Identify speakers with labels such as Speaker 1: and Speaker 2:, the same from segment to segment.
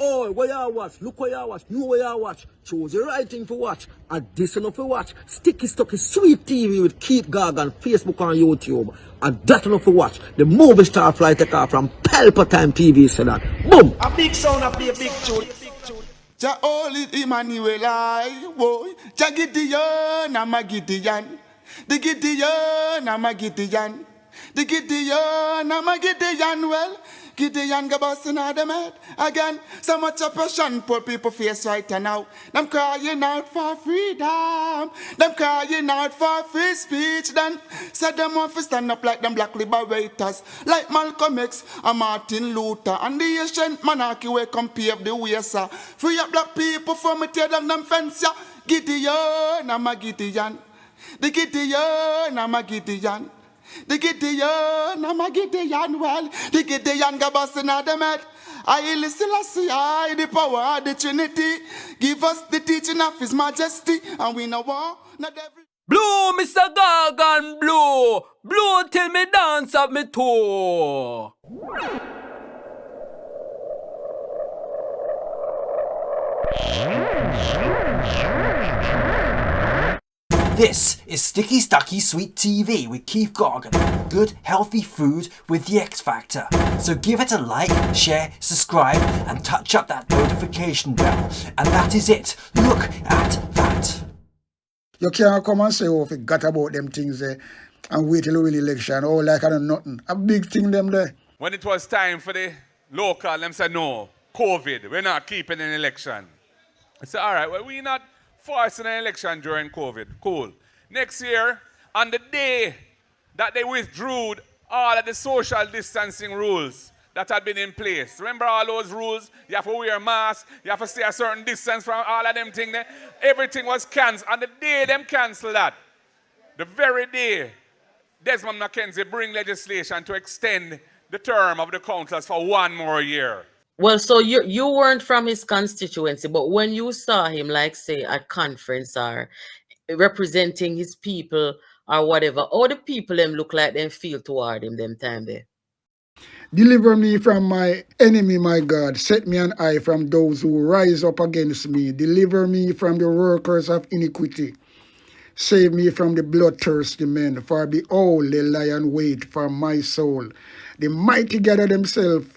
Speaker 1: Oh, where you watch? Look where you watch. Know where you watch. Choose the right thing to watch. And this enough to watch. Sticky Stucky Sweet TV with Keith Gorgon, Facebook and YouTube. And that enough to watch. The movie star fly take off from Palpatine TV said that. Boom!
Speaker 2: A big sound, a play a big tune.
Speaker 3: Ja holy Emmanuel I woy. Ja Gideon, I'm a Gideon. The Gideon, I'm a Gideon. The Gideon, I'm a Gideon. Well, Gideon go busting out them head again. So much oppression poor people face right now. Them crying out for freedom. Them crying out for free speech. Then said them want to stand up like them black liberators, like Malcolm X and Martin Luther and the ancient monarchy where come pave the way, sir. Free up black people from me tear down them fence, yeah. Gideon, I'm a Gideon. The Gideon, I'm a Gideon. The Gideon, I'm a Gideon, well, the Gideon go busting out them head. I listen, I the power of the Trinity. Give us the teaching of His Majesty, and we know war, not every...
Speaker 4: Blow, Mr. Gorgon, blow! Blow till me dance up me toe!
Speaker 2: This is Sticky Stucky Sweet TV with Keith Gorgon. Good, healthy food with the X Factor. So give it a like, share, subscribe, and touch up that notification bell. And that is it. Look at that.
Speaker 3: You can't come and say, oh, if you got about them things there and wait till the real election, oh, like I don't know nothing. A big thing them there.
Speaker 5: When it was time for the local, them said, no, COVID, we're not keeping an election. I said, all right, well, we're not forcing an election during COVID. Cool. Next year, on the day that they withdrew all of the social distancing rules that had been in place. Remember all those rules? You have to wear a mask, you have to stay a certain distance from all of them things there. Everything was cancelled. On the day them canceled that, the very day, Desmond McKenzie bring legislation to extend the term of the councillors for 1 more year.
Speaker 6: Well, so you weren't from his constituency, but when you saw him, like say at conference or representing his people or whatever, all the people them look like them feel toward him them time there.
Speaker 3: Deliver me from my enemy, my God. Set me an eye from those who rise up against me. Deliver me from the workers of iniquity. Save me from the bloodthirsty men. For behold, they lie and wait for my soul. The mighty gather themselves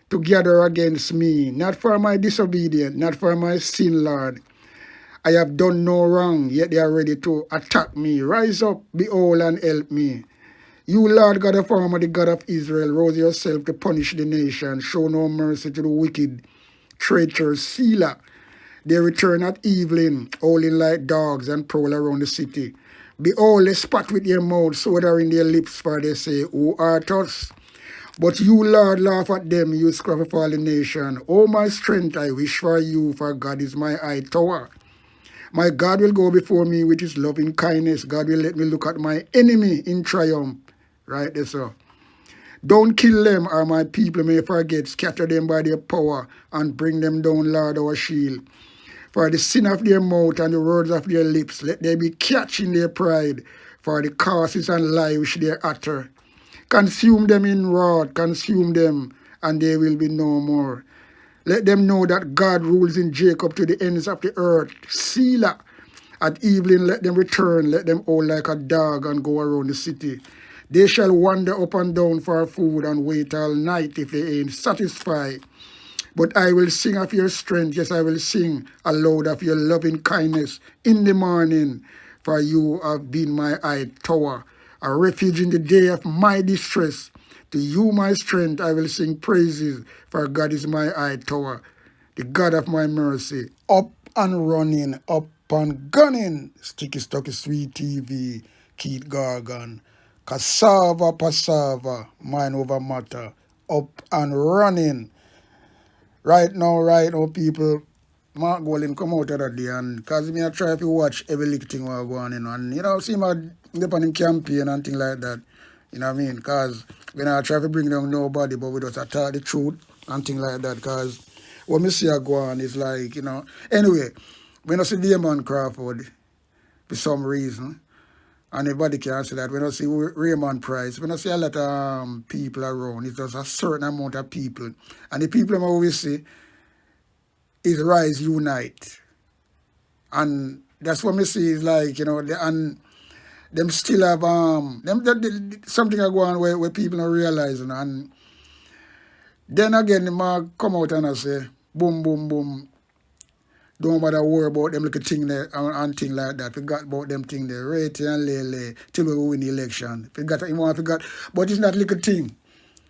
Speaker 3: together against me, not for my disobedience, not for my sin, Lord. I have done no wrong, yet they are ready to attack me. Rise up, behold, and help me. You, Lord God of Armor, the God of Israel, rose yourself to punish the nation. Show no mercy to the wicked, treacherous Selah. They return at evening, howling like dogs, and prowl around the city. Behold, they spat with their mouths, soda in their lips, for they say, who art us? But you, Lord, laugh at them, you scruff of all the nation. O my strength, I wish for you, for God is my high tower. My God will go before me with his loving kindness. God will let me look at my enemy in triumph. Right there, sir. Don't kill them, or my people may forget. Scatter them by their power, and bring them down, Lord, our shield. For the sin of their mouth and the words of their lips, let there be catch in their pride, for the curses and lie which they utter. Consume them in wrath, consume them, and they will be no more. Let them know that God rules in Jacob to the ends of the earth. Selah. At evening let them return, let them howl like a dog and go around the city. They shall wander up and down for food and wait all night if they ain't satisfied. But I will sing of your strength, yes, I will sing aloud of your loving kindness in the morning, for you have been my high tower, a refuge in the day of my distress. To you, my strength, I will sing praises, for God is my high tower, the God of my mercy. Up and running, up and gunning. Sticky Stucky Sweet TV, Keith Gorgon. Cassava, passava, mind over matter. Up and running. Right now, people, Mark Golden come out of that day, and because me I try to watch every little thing what going on, and see my on him campaign and things like that. You know what I mean? Because when I try to bring down nobody, but we just attack the truth and things like that. Because what me see go on is like, Anyway, when I see Damon Crawford, for some reason, and everybody can say that, when I see Raymond Price, when I see a lot of people around, it's just a certain amount of people. And the people I always see, is Rise Unite. And that's what me see is like, and them still have something I go on where people don't realize, and then again the man come out and I say, boom, boom, boom. Don't bother worry about them little thing there and thing like that. Forgot about them thing there, right and lay till we win the election. Forgot, but it's not little thing.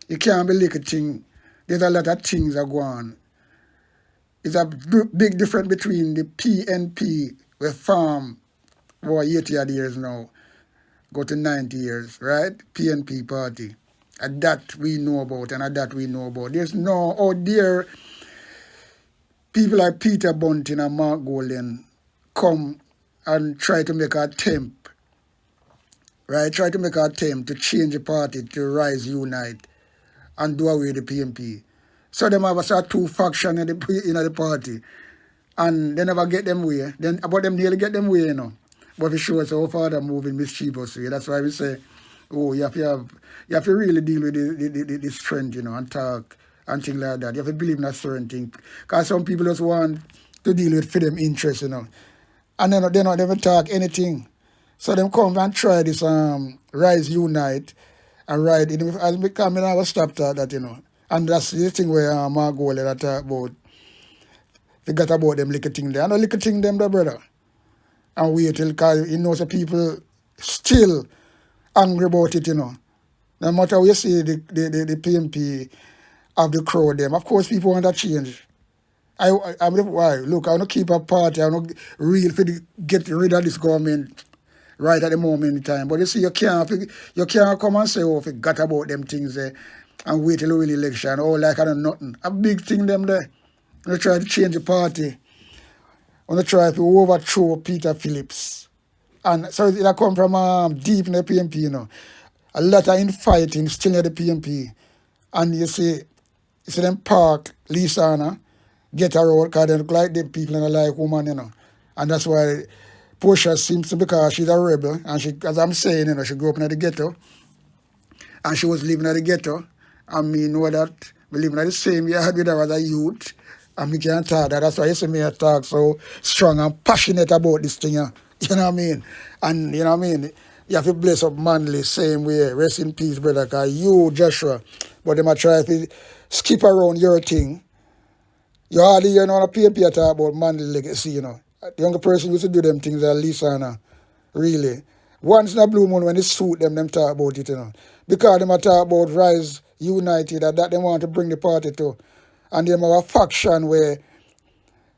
Speaker 3: It can't be little thing. There's a lot of things that go on. It's a big difference between the PNP, we farm for 80 odd years now, go to 90 years, right? PNP party. And that we know about, There's no out there. People like Peter Bunting and Mark Golden come and try to make an attempt, right? Try to make an attempt to change the party to Rise Unite and do away with the PNP. So them have a sort of two factions in the party. And they never get them way. But them nearly get them way, But for sure, so far they're moving mischievous way. That's why we say, you have to really deal with the strength, and talk and things like that. You have to believe in a certain thing. Because some people just want to deal with for them interest, And they don't ever talk anything. So them come and try this Rise Unite and ride it. As we come in, I will stop that, And that's the thing where Mark Golden talk about. Forget about them little thing there. I know little thing them there, brother. And wait till, because you know some people still angry about it, No matter how you see the PMP of the crowd them, of course people want to change. Why? Look, I want to keep a party, I want to get rid of this government right at the moment in time. But you see, you can't come and say, forgot about them things there and wait till the real election. Like I don't know nothing. A big thing them there. I try to change the party. I try to overthrow Peter Phillips. And so it come from deep in the PNP, A lot of infighting still in the PNP. And you see them park Lisa Anna, get her out, because they look like the people and like woman, And that's why Portia seems to, because she's a rebel. And she, as I'm saying, she grew up in the ghetto. And she was living in the ghetto. And me know that we living in the same yard with her as a youth. And we can't talk that. That's why you see me talk so strong and passionate about this thing. You know what I mean? And you know what I mean? You have to bless up Manly same way. Rest in peace, brother. Because you, Joshua, but they might try to skip around your thing. You hardly hear no PNP talk about Manly legacy, The younger person used to do them things at Lisa Anna. Really. Once in a blue moon when it suit them talk about it, Because them talk about Rise United, that they want to bring the party to. And them have a faction where,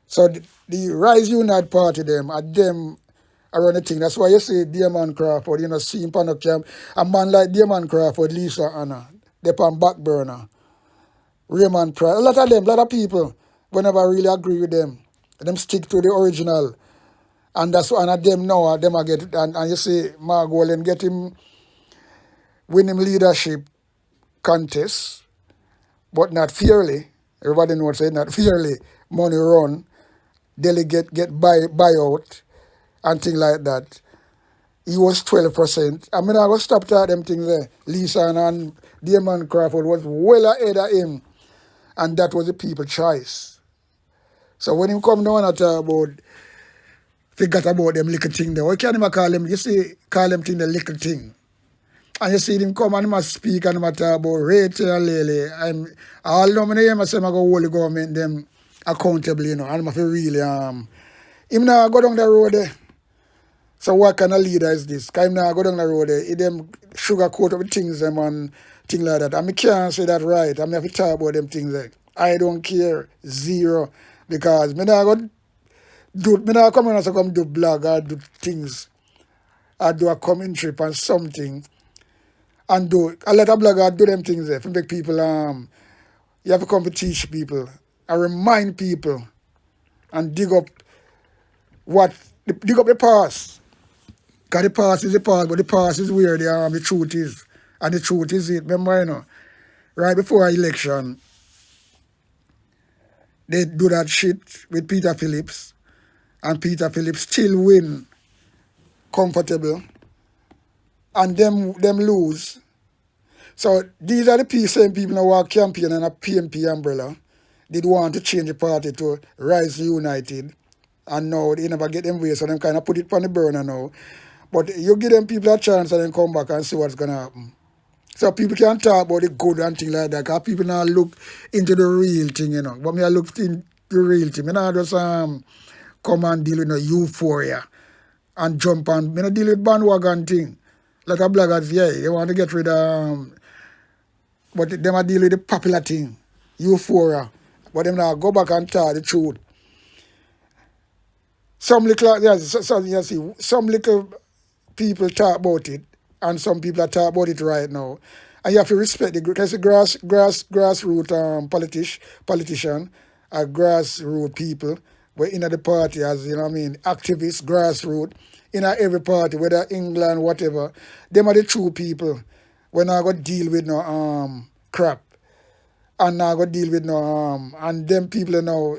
Speaker 3: so the Rise Unite party them around the thing. That's why you see Damon Crawford, see him on the camp. A man like Damon Crawford, Lisa Anna, they on back burner. Raymond Pratt, a lot of people, whenever I really agree with them stick to the original. And that's one of them now, them I get, and you see Mark Golden get him, win him leadership contest, but not fairly. Everybody knows it, not fairly. Money run, delegate get buyout, and things like that. He was 12%. I was stop at them things there. Lisa and Damon Crawford was well ahead of him. And that was the people's choice. So when him come down and talk about, forget about them little thing there. Why can't him call them, call them thing the little thing? And you see him come and he must speak and he must talk about Rachel and Lele. And all them in the say I go hold the government them accountable, And I must really him now go down the road there. So what kind of leader is this? Because him now go down the road there, he them sugarcoat up things them and things like that. And I can't say that right. I have to talk about them things there. I don't care, zero. Because me now come in and come do blog or do things. I do a commentary on something. And do a lot of bloggers do them things there to make people you have to come to teach people and remind people and dig up the past. Because the past is the past, but the past is where the truth is. And the truth is it. Remember, right before our election, they do that shit with Peter Phillips, and Peter Phillips still win comfortable, and them lose. So these are the same people who are campaigning a PNP umbrella. did want to change the party to Rise United, and now they never get them way, so them kind of put it on the burner now. But you give them people a chance and then come back and see what's going to happen. So people can talk about the good and things like that, because people now look into the real thing, you know. But me, I look into the real thing. Me not just come and deal with no euphoria and jump on. Me not deal with bandwagon thing. Like a bloggers, yeah, they want to get rid of, but them are deal with the popular thing, euphoria. But them now go back and tell the truth. Some little, yes, so you see, some little people talk about it, and some people are talking about it right now. And you have to respect the grassroots politician, grassroots people. We're in the party as, you know what I mean, activists, grassroots, in every party, whether England, whatever. Them are the true people. We're not going to deal with no crap. And not going to deal with no and them people now,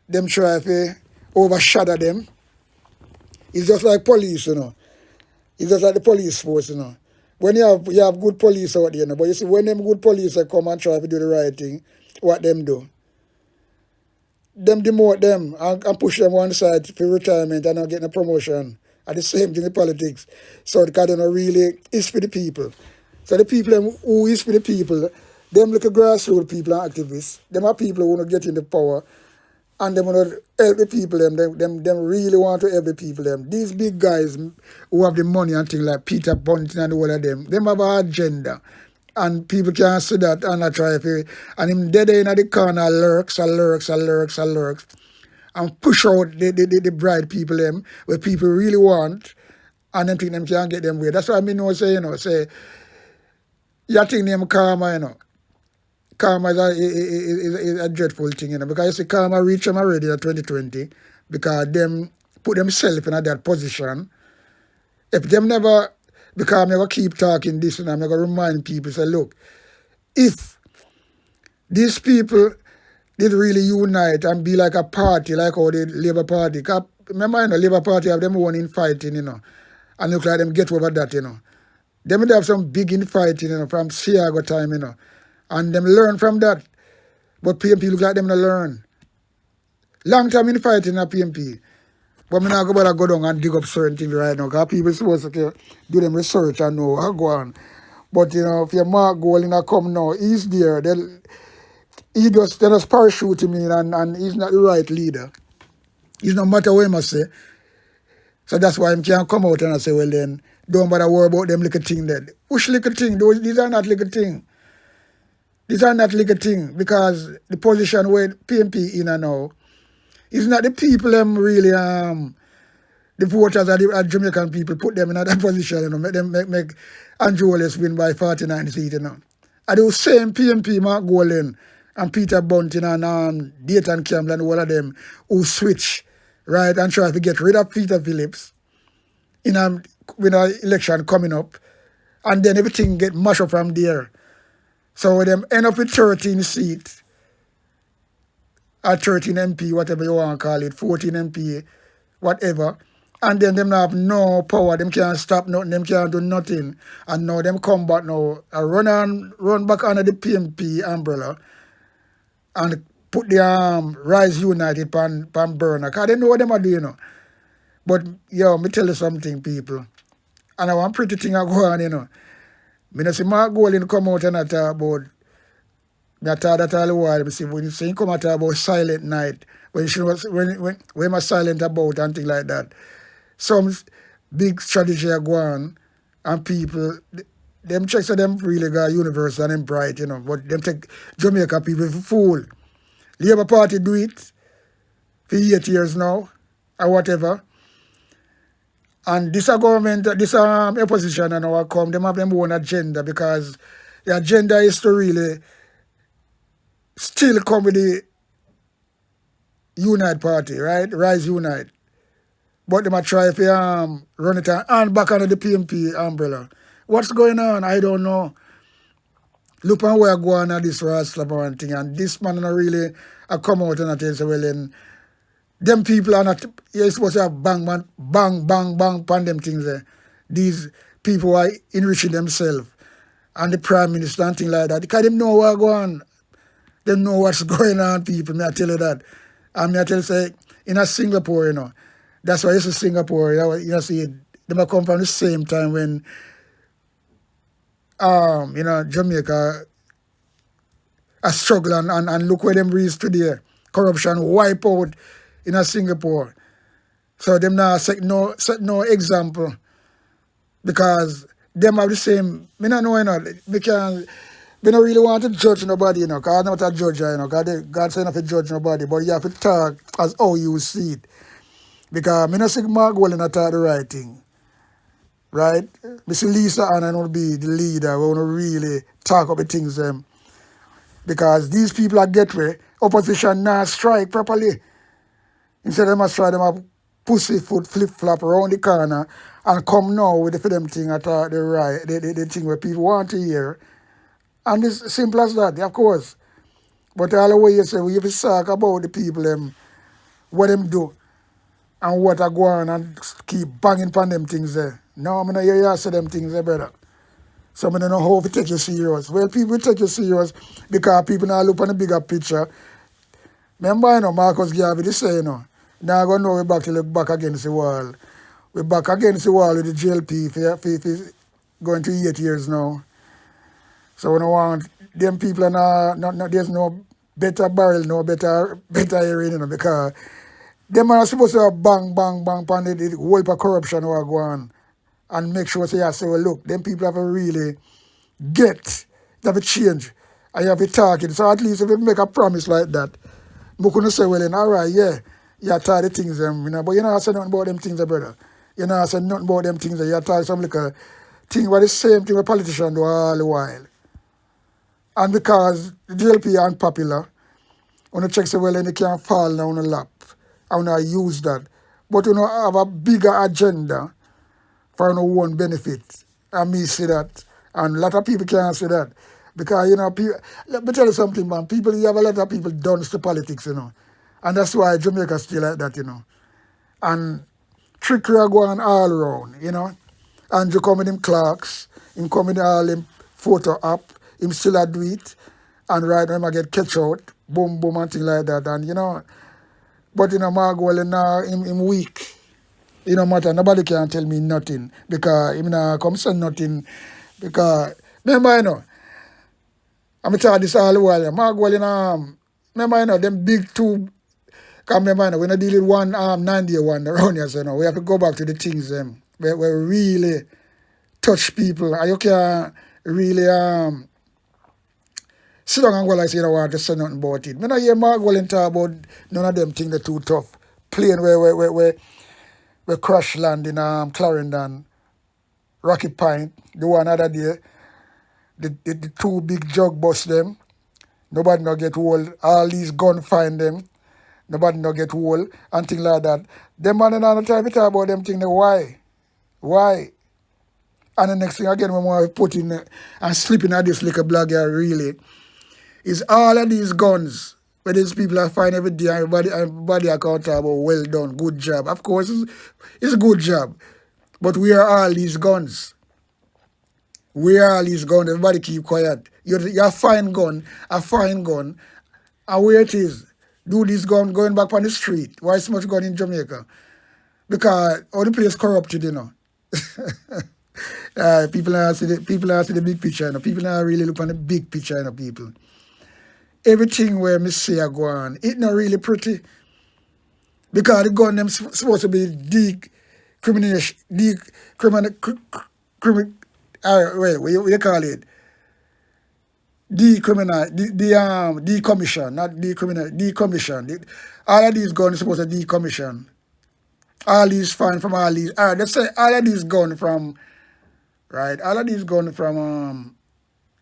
Speaker 3: them try to overshadow them. It's just like police, you know. It's just like the police force, you know. When you have good police out there, you know, but you see, when them good police come and try to do the right thing, what them do? Them demote them and push them one side for retirement and not getting a promotion. And the same thing in politics. So because they don't really is for the people. So the people who is for the people, them little grassroots people and activists, them are people who want to get into power and them want to help the people, them really want to help the people. These big guys who have the money and things like Peter Bunting and all of them have an agenda. And people can't see that and I try to, and him dead in the corner lurks and push out the bright people them where people really want and them think them can't get them way. That's why I mean say, you know, say you think them karma, you know. Karma is a dreadful thing, you know, because you see karma reach them already in 2020 because them put themselves in that position. If them never, because I'm going to keep talking this and I'm going to remind people, say, look, if these people did really unite and be like a party, like how the Labour Party, because remember, you know, Labour Party have them own infighting, you know, and look like them get over that, you know. Them would have some big infighting, you know, from Siago time, you know. And them learn from that. But PMP look like them not learn. Long time in fighting at PMP. But I'm not going to go down and dig up certain things right now. Because people supposed to do them research and know how go on. But, you know, if your Mark Golding come now, he's there. They just parachute him in and he's not the right leader. It's no matter what he must say. So that's why he can't come out and say, well then, don't bother worry about them little thing then. Which little thing? These are not little thing. These are not little thing because the position where PMP in and now is not the people them really the voters of the Jamaican people put them in that position, you know, make them make Andrew Wallace win by 49 seats, you know. And those same PMP, Mark Golding and Peter Bunting and Dayton Campbell and all of them who switch, right, and try to get rid of Peter Phillips in with an election coming up, and then everything get mashed up from there. So them end up with 13 seats, or 13 MP, whatever you want to call it, 14 MP, whatever. And then them have no power, them can't stop nothing, them can't do nothing. And now them come back now, run back under the PMP umbrella and put the Rise United pan burner. Because they know what them are doing, you know. But, yo, me tell you something, people. And I want pretty thing I go on, you know. Me not see Mark Golding come out and talk about, me I talk that all the while, see when you see him come and talk about Silent Night, when I'm silent about and things like that. Some big strategy are going and people, them checks of them really got universe and them bright, you know, but them take Jamaica people for fool. Labour Party do it for 8 years now, or whatever. And this government, this opposition and our come, them have them own agenda because the agenda is to really still come with the Unite Party, right? Rise Unite. But them are try to run it and back under the PMP umbrella. What's going on? I don't know. Look on where I go on at this Raslap and thing, and this man not really come out and say, well then, them people are not, you're supposed to have bang, pan them things there. These people are enriching themselves and the Prime Minister and things like that. Because them know what go on. They know what's going on, people. May I tell you that. And may I tell you, say, in a Singapore, that's why I used to Singapore. See, they might come from the same time when, Jamaica a struggle and look where them reach today. Corruption wipe out in a Singapore. So them now set no example because them have the same. Me not know, we don't really want to judge nobody, because I'm not a judge, God said not to judge nobody, but you have to talk as how you see it. Because me not see Mark Wallen talk the right thing. Right? Me see Lisa and I want to be the leader. We want to really talk about the things them. Because these people are get way, opposition not strike properly. Instead they must try them a pussyfoot flip-flop around the corner and come now with the for them thing at the right, the thing where people want to hear. And it's simple as that, of course. But all the way you say, we have to talk about the people, what them do, and what are going on and keep banging upon them things there. No, I'm not hear you say them things there, brother. So I don't know how to take you serious. Well, people take you serious because people now look on the bigger picture. Remember, Marcus Garvey, they say, now I'm going to know we're back to look back against the wall. We're back against the wall with the GLP for going to 8 years now. So we don't want them people are not there's no better barrel, no better area, because them are supposed to have bang, bang, bang on the whole of corruption or go on and make sure say, well, look, them people have to really get, they have to change, and you have to talk it. So at least if you make a promise like that, we couldn't say, well, then, all right, yeah, you try the things, but you know, I say nothing about them things, brother. You know, I say nothing about them things, you try some little thing, but the same thing with politicians do all the while. And because the GLP are unpopular, when you check say, well, then you can't fall down on the lap. I want to use that. But you have a bigger agenda for your own benefit. And me see that. And a lot of people can't see that. Because, people, let me tell you something, man. You have a lot of people done to politics, And that's why Jamaica still like that, And trickery are going all around, And you come with them clerks, him come with all them photo app, him still a do it, and right now I get catch out, boom, boom, and thing like that. And, but, Margwell, now, him weak. It don't matter, nobody can tell me nothing, because him not come say nothing, because, remember, I'm telling this all the while, Margwell, remember, them big two, because remember, we're not dealing with one 9-day one around here, so we have to go back to the things, where we really touch people, and you can really, sit down and go like say you don't want to say nothing about it. I don't hear Mark Wallen talk about none of them things that too tough. Plane where crash land in Clarendon, Rocky Point, the one other day, the two big jug bust them. Nobody no get hold. All these guns find them. Nobody no get hold and things like that. Them man and all the time we talk about them things. Why? Why? And the next thing again we want to put in and slip in at this little blog here really is all of these guns where these people are finding every day, everybody are accountable, well done, good job. Of course, it's a good job. But where are all these guns? Where are all these guns? Everybody keep quiet. You're a fine gun, and where it is? Do this gun going back on the street? Why so much gun in Jamaica? Because all the place corrupted, people are see the big picture, People are really look on the big picture, people. Everything where me say I go on, it's not really pretty. Because the gun them supposed to be decommissioning, what you call it? Decommission, not decommission. All of these guns supposed to decommission. All these fine from all these. Let's say all of these guns from, right? All of these guns from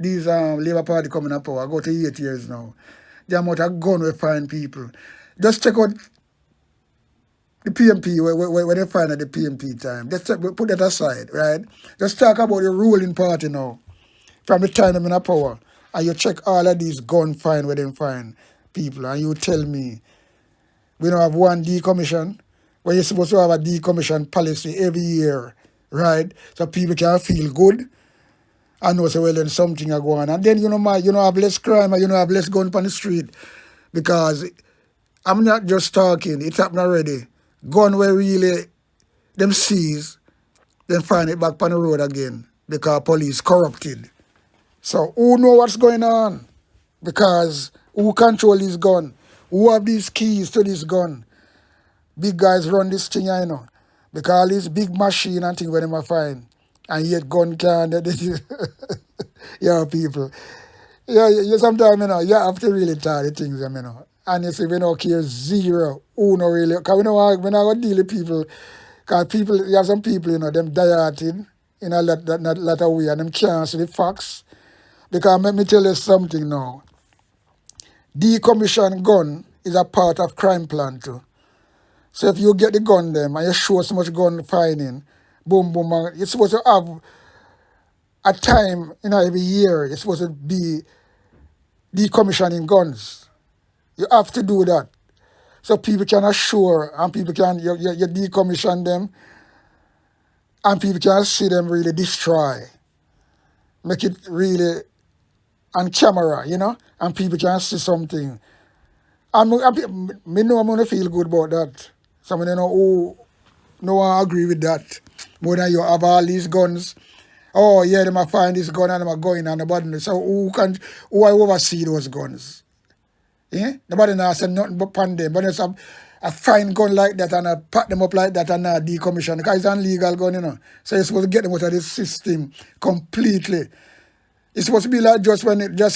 Speaker 3: these Labour Party coming up power, go to 8 years now. The amount of gun we find people. Just check out the PMP, where they find at the PMP time. Just put that aside, right? Just talk about the ruling party now. From the time they're in power. And you check all of these gun find where they find people. And you tell me, we don't have one decommission, where you're supposed to have a decommission policy every year, right? So people can feel good. I know, so well, then something are going on. And then, have less crime, and, have less gun on the street. Because I'm not just talking, it's happened already. Gun where really them seize, then find it back on the road again because police corrupted. So who know what's going on? Because who control this gun? Who have these keys to this gun? Big guys run this thing, because this big machine and thing where them a find. And yet gun can't. Yeah, people. Yeah, sometimes, you have to really tell the things, And you see, we don't care zero. Who no really, because we know when I go deal with people, because people, you have some people, them die-hearted in a lot of way, and them can't see the facts. Because let me tell you something now. Decommission gun is a part of crime plan too. So if you get the gun them and you show so much gun finding, boom, boom, and you're supposed to have a time every year, you're supposed to be decommissioning guns. You have to do that. So people can assure and people can, you decommission them and people can see them really destroy. Make it really on camera, and people can see something. And me know I'm going to feel good about that. Some of them who no one agree with that. More than you have all these guns. Oh yeah, they might find this gun and they might go in and nobody. So who I oversee those guns? Yeah? Nobody now say nothing but pan them. But there's a fine gun like that and I pack them up like that and decommission. Because it's an illegal gun, So you're supposed to get them out of this system completely. It's supposed to be like just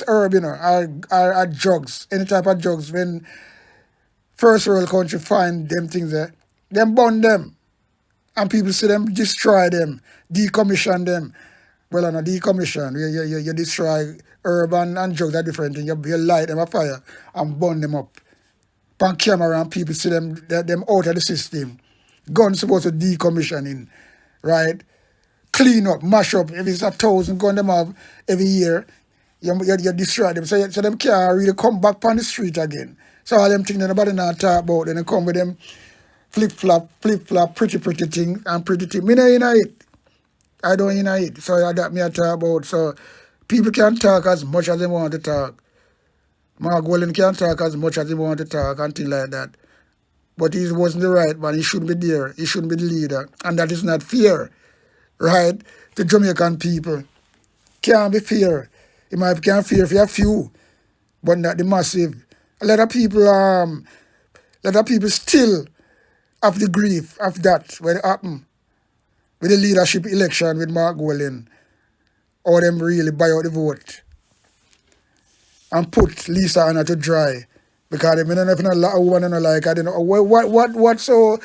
Speaker 3: herb, or drugs, any type of drugs. When first world country find them things there, them burn them. And people see them destroy them, decommission them. Well, on a decommission, you destroy herb and drugs, are different thing. You light them a fire and burn them up. On camera and people see them out of the system. Guns supposed to decommissioning, right? Clean up, mash up. If it's 1,000 gun them have every year, you destroy them. So them can't really come back on the street again. So all them things that nobody not talk about, then they come with them flip-flop, pretty thing and pretty thing. Me not in it. I don't in it. So that me I talk about. So people can talk as much as they want to talk. Mark Wallen can talk as much as he want to talk and things like that. But he wasn't the right man. He shouldn't be there. He shouldn't be the leader. And that is not fair. Right? The Jamaican people can't be fair. It might be fair for a few, but not the massive. A lot of people still have the grief of that when it happened with the leadership election with Mark Golden, or them really buy out the vote and put Lisa Anna to dry because they don't have a lot of women like I don't know what so.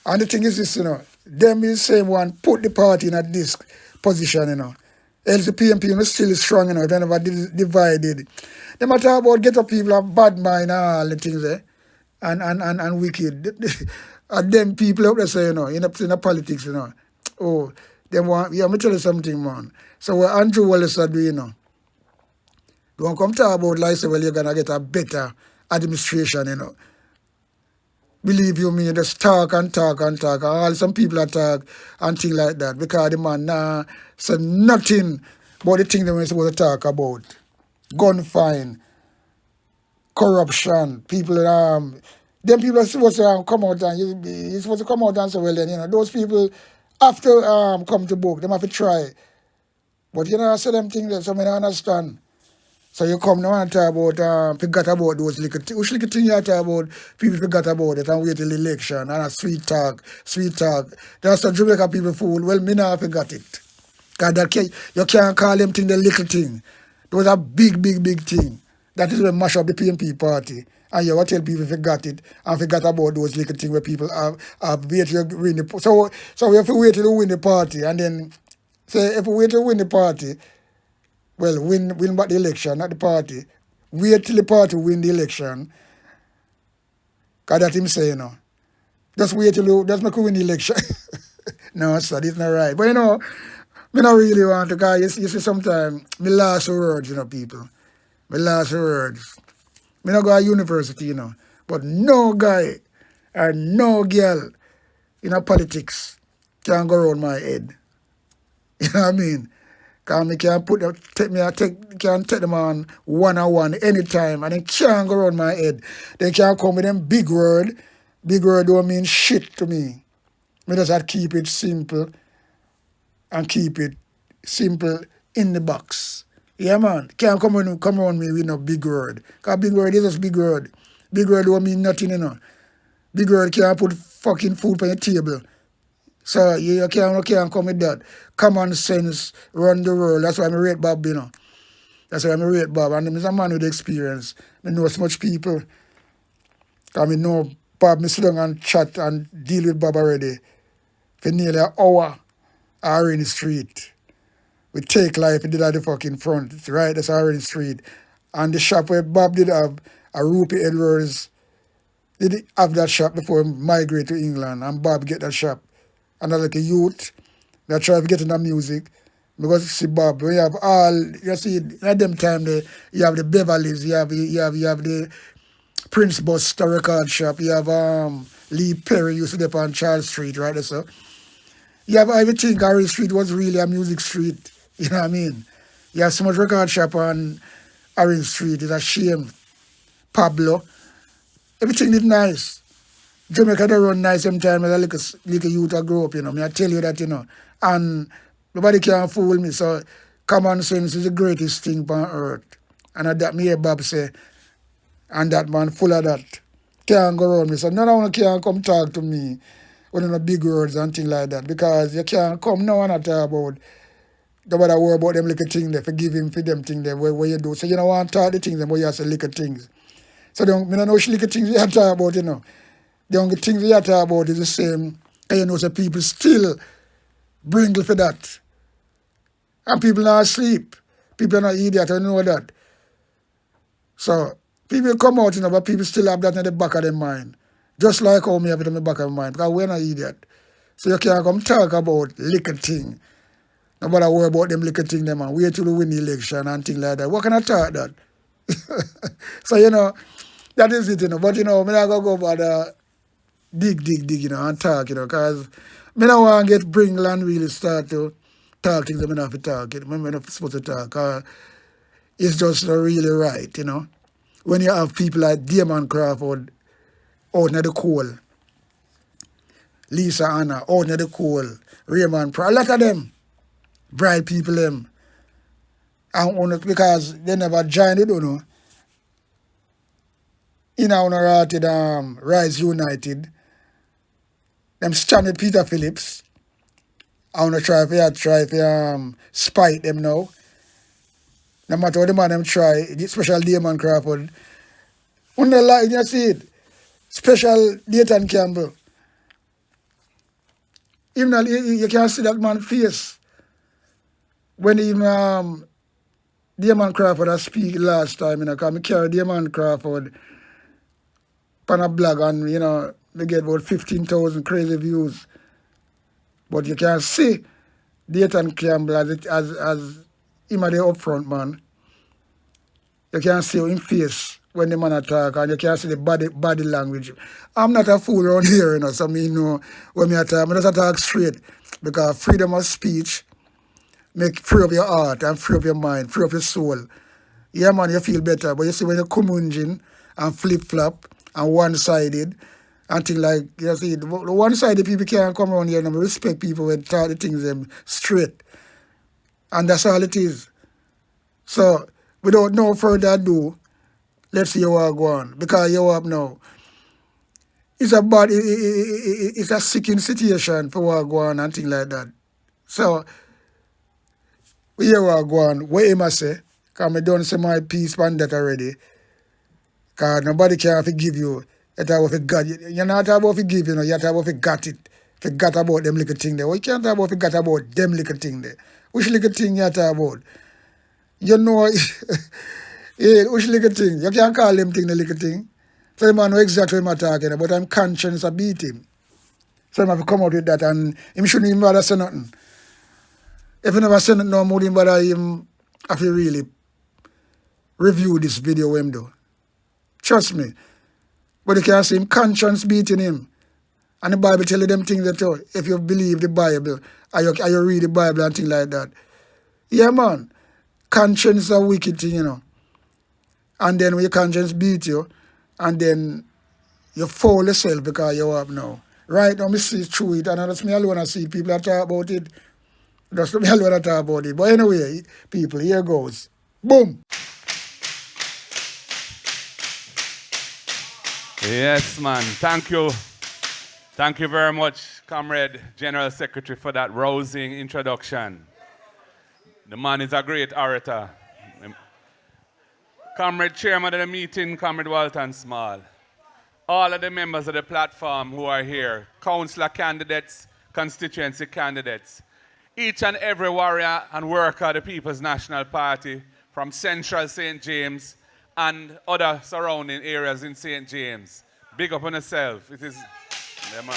Speaker 3: And the thing is this, them is the same one put the party in a this position, Else the PMP still strong, they never divided. They matter about get up people have bad mind and all the things there, and wicked. And them people up there say, in the politics, oh, they want, let me tell you something, man. So what Andrew Wallace are doing, don't come talk about like say, well, you're gonna get a better administration, Believe you me, just talk and talk and talk. And all some people are talk and things like that. Because the man said nothing about the thing they were supposed to talk about. Gun fine, corruption, people them people are supposed to come out and you're supposed to come out and say, well then, those people have to come to book, them have to try. But I say them things that some I don't understand. So you come now and talk about, forgot about those little things. Which little thing you talk about, people forgot about it and wait till the election and a sweet talk. That's the Jamaica people fool. Well, me now forgot it. Because you can't call them thing the little thing. Those are big thing. That is when mash up the PNP party. And you tell people forgot it and forgot about those little things where people have wait to win the So we have to wait till we win the party and then say if we wait to win the party, well, win back the election, not the party. Wait till the party win the election. Because that's him saying, Just wait till just make you win the election. No, sir, this is not right. But me not really want to, because you see sometimes, my last words, people. My last words. Me not go to university, But no guy or no girl in politics can go around my head. You know what I mean? Cause me can put them, can take them on one-on-one anytime, and they can't go around my head. They can't come with them big word. Big word don't mean shit to me. Me just have to keep it simple and keep it simple in the box. Yeah, man. Can't come around me with no big word. Cause big word is just big word. Big word don't mean nothing, you know. Big word can't put fucking food on your table. So you can't come with that. Common sense run the world. That's why I rate Bob, you know. That's why I rate Bob. And he's a man with experience. I know so much people. Because I know Bob, I sit down and chat and deal with Bob already for nearly an hour in the street. We take life, we did at the fucking front, right? That's in the street. And the shop where Bob did have a Rupert Edwards, did have that shop before he migrate to England, and Bob get that shop. And I like a youth that try to get into music. Because see Bob, we have all, you see, at them time there, you have the Beverleys, you have the Prince Buster record shop, you have Lee Perry used to live on Charles Street, right? So you have everything. Orange Street was really a music street. You know what I mean? You have so much record shop on Orange Street. It's a shame. Pablo. Everything is nice. Jamaica don't run nice sometimes as a little youth I grow up, you know. I tell you that, you know. And nobody can fool me. So common sense is the greatest thing on earth. And that me hear Bob say, and that man full of that. Can't go around me. So none of them can come talk to me with no big words and things like that. Because you can't come now and talk about, nobody worry about them little things there, forgive him for them things there, where you do. So you don't want to talk the things, but you have to say little things. So I don't know which little things you have to talk about, you know. The only things you have to talk about is the same. And you know, so people still bringle for that. And people not sleep. People are not idiot, I know that. So people come out, you know, but people still have that in the back of their mind. Just like how me have it in the back of my mind, because we're not idiot. So you can't come talk about little thing. Nobody worry about them little thing, them, and wait till we win the election and things like that. What can I talk that? So, you know, that is it, you know. But, you know, I'm not going to go about dig, you know, and talk, you know, because I don't want to get bringle and really start to talk things that I don't have to talk. I'm not supposed to talk. It's just not really right, you know. When you have people like Damon Crawford out in the cold, Lisa Anna out in the cold, Raymond Pro, a lot of them, bright people them, and because they never joined it, you know. In our rated Rise United, them stand with Peter Phillips. I want to try to spite them now. No matter what the man them try, special Damon Crawford. On the line, you see it. Special Dayton Campbell. Even you can see that man's face. When even Damon Crawford I speak last time, you know, because I carry Damon Crawford on a blog and, you know, they get about 15,000 crazy views. But you can see Dayton Campbell as him at the upfront, man. You can see him face when the man attack, and you can see the body language. I'm not a fool around here, you know, so me know when me attack, I just attack straight. Because freedom of speech make free of your heart and free of your mind, free of your soul. Yeah, man, you feel better. But you see when you come in and flip-flop and one-sided and things like, you see, the one-sided people can't come around here and respect people when talk the things them straight. And that's all it is. So, without no further ado, let's see how I go on. Because you have now, it's a sickening situation for what go on and things like that. So, we hear what go on, what I say, because I don't say my piece on that already. Because nobody can forgive you. You talk about forgot. You're not talking about forgive, you know, you're talking about forgot it. Forgot about them little thing there. Well, you can't talk about forgot about them little thing there. Which little thing you talk about? You know, yeah, which little thing? You can't call them thing the little thing. So the man know exactly what I'm talking about, but I'm conscience of beat him. So I have to come out with that, and him shouldn't even bother say nothing. If he never say nothing no more, him bother him have to really review this video with him though. Trust me. But you can see him conscience beating him. And the Bible tell you them things that if you believe the Bible, or you read the Bible and things like that, Yeah, man. Conscience is a wicked thing, And then when your conscience beat you, and then you fall yourself because you up now. Right now, me see through it, and that's me alone I see people that talk about it. That's me alone that talk about it. But anyway, people, here goes. Boom.
Speaker 5: Yes, man. Thank you. Thank you very much, Comrade General Secretary, for that rousing introduction. The man is a great orator. Comrade Chairman of the meeting, Comrade Walton Small. All of the members of the platform who are here, councillor candidates, constituency candidates, each and every warrior and worker of the People's National Party from Central St. James and other surrounding areas in St. James. Big up on yourself. It is, yeah, man.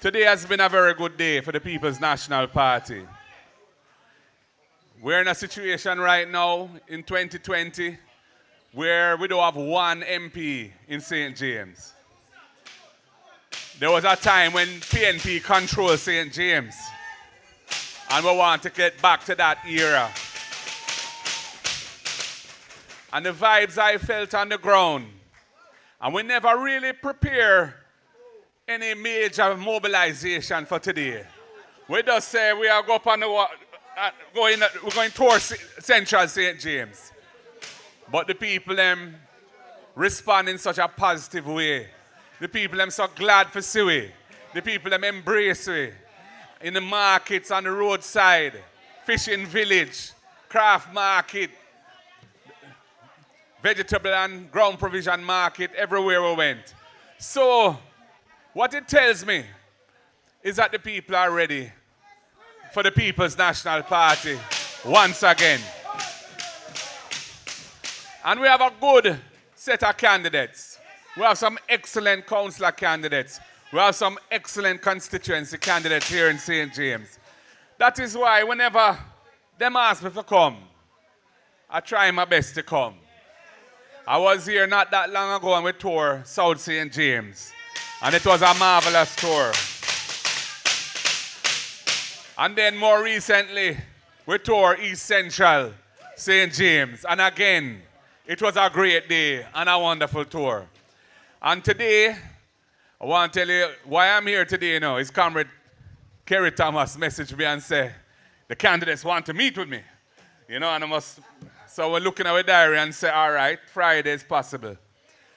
Speaker 5: Today has been a very good day for the People's National Party. We're in a situation right now in 2020 where we don't have one MP in St. James. There was a time when PNP controlled St. James, and we want to get back to that era. And the vibes I felt on the ground, and we never really prepare any major mobilization for today. We just say we are going towards Central St. James. But the people respond in such a positive way. The people so glad for see we. The people embrace we. In the markets, on the roadside, fishing village, craft market, vegetable and ground provision market, everywhere we went. So, what it tells me is that the people are ready for the People's National Party once again. And we have a good set of candidates. We have some excellent councillor candidates. We have some excellent constituency candidates here in St. James. That is why whenever them ask me to come, I try my best to come. I was here not that long ago and we toured South St. James. And it was a marvelous tour. And then more recently, we toured East Central St. James. And again, it was a great day and a wonderful tour. And today, I want to tell you why I'm here today now. Is Comrade Kerry Thomas messaged me and said, the candidates want to meet with me. And so we're looking at our diary and say, all right, Friday is possible.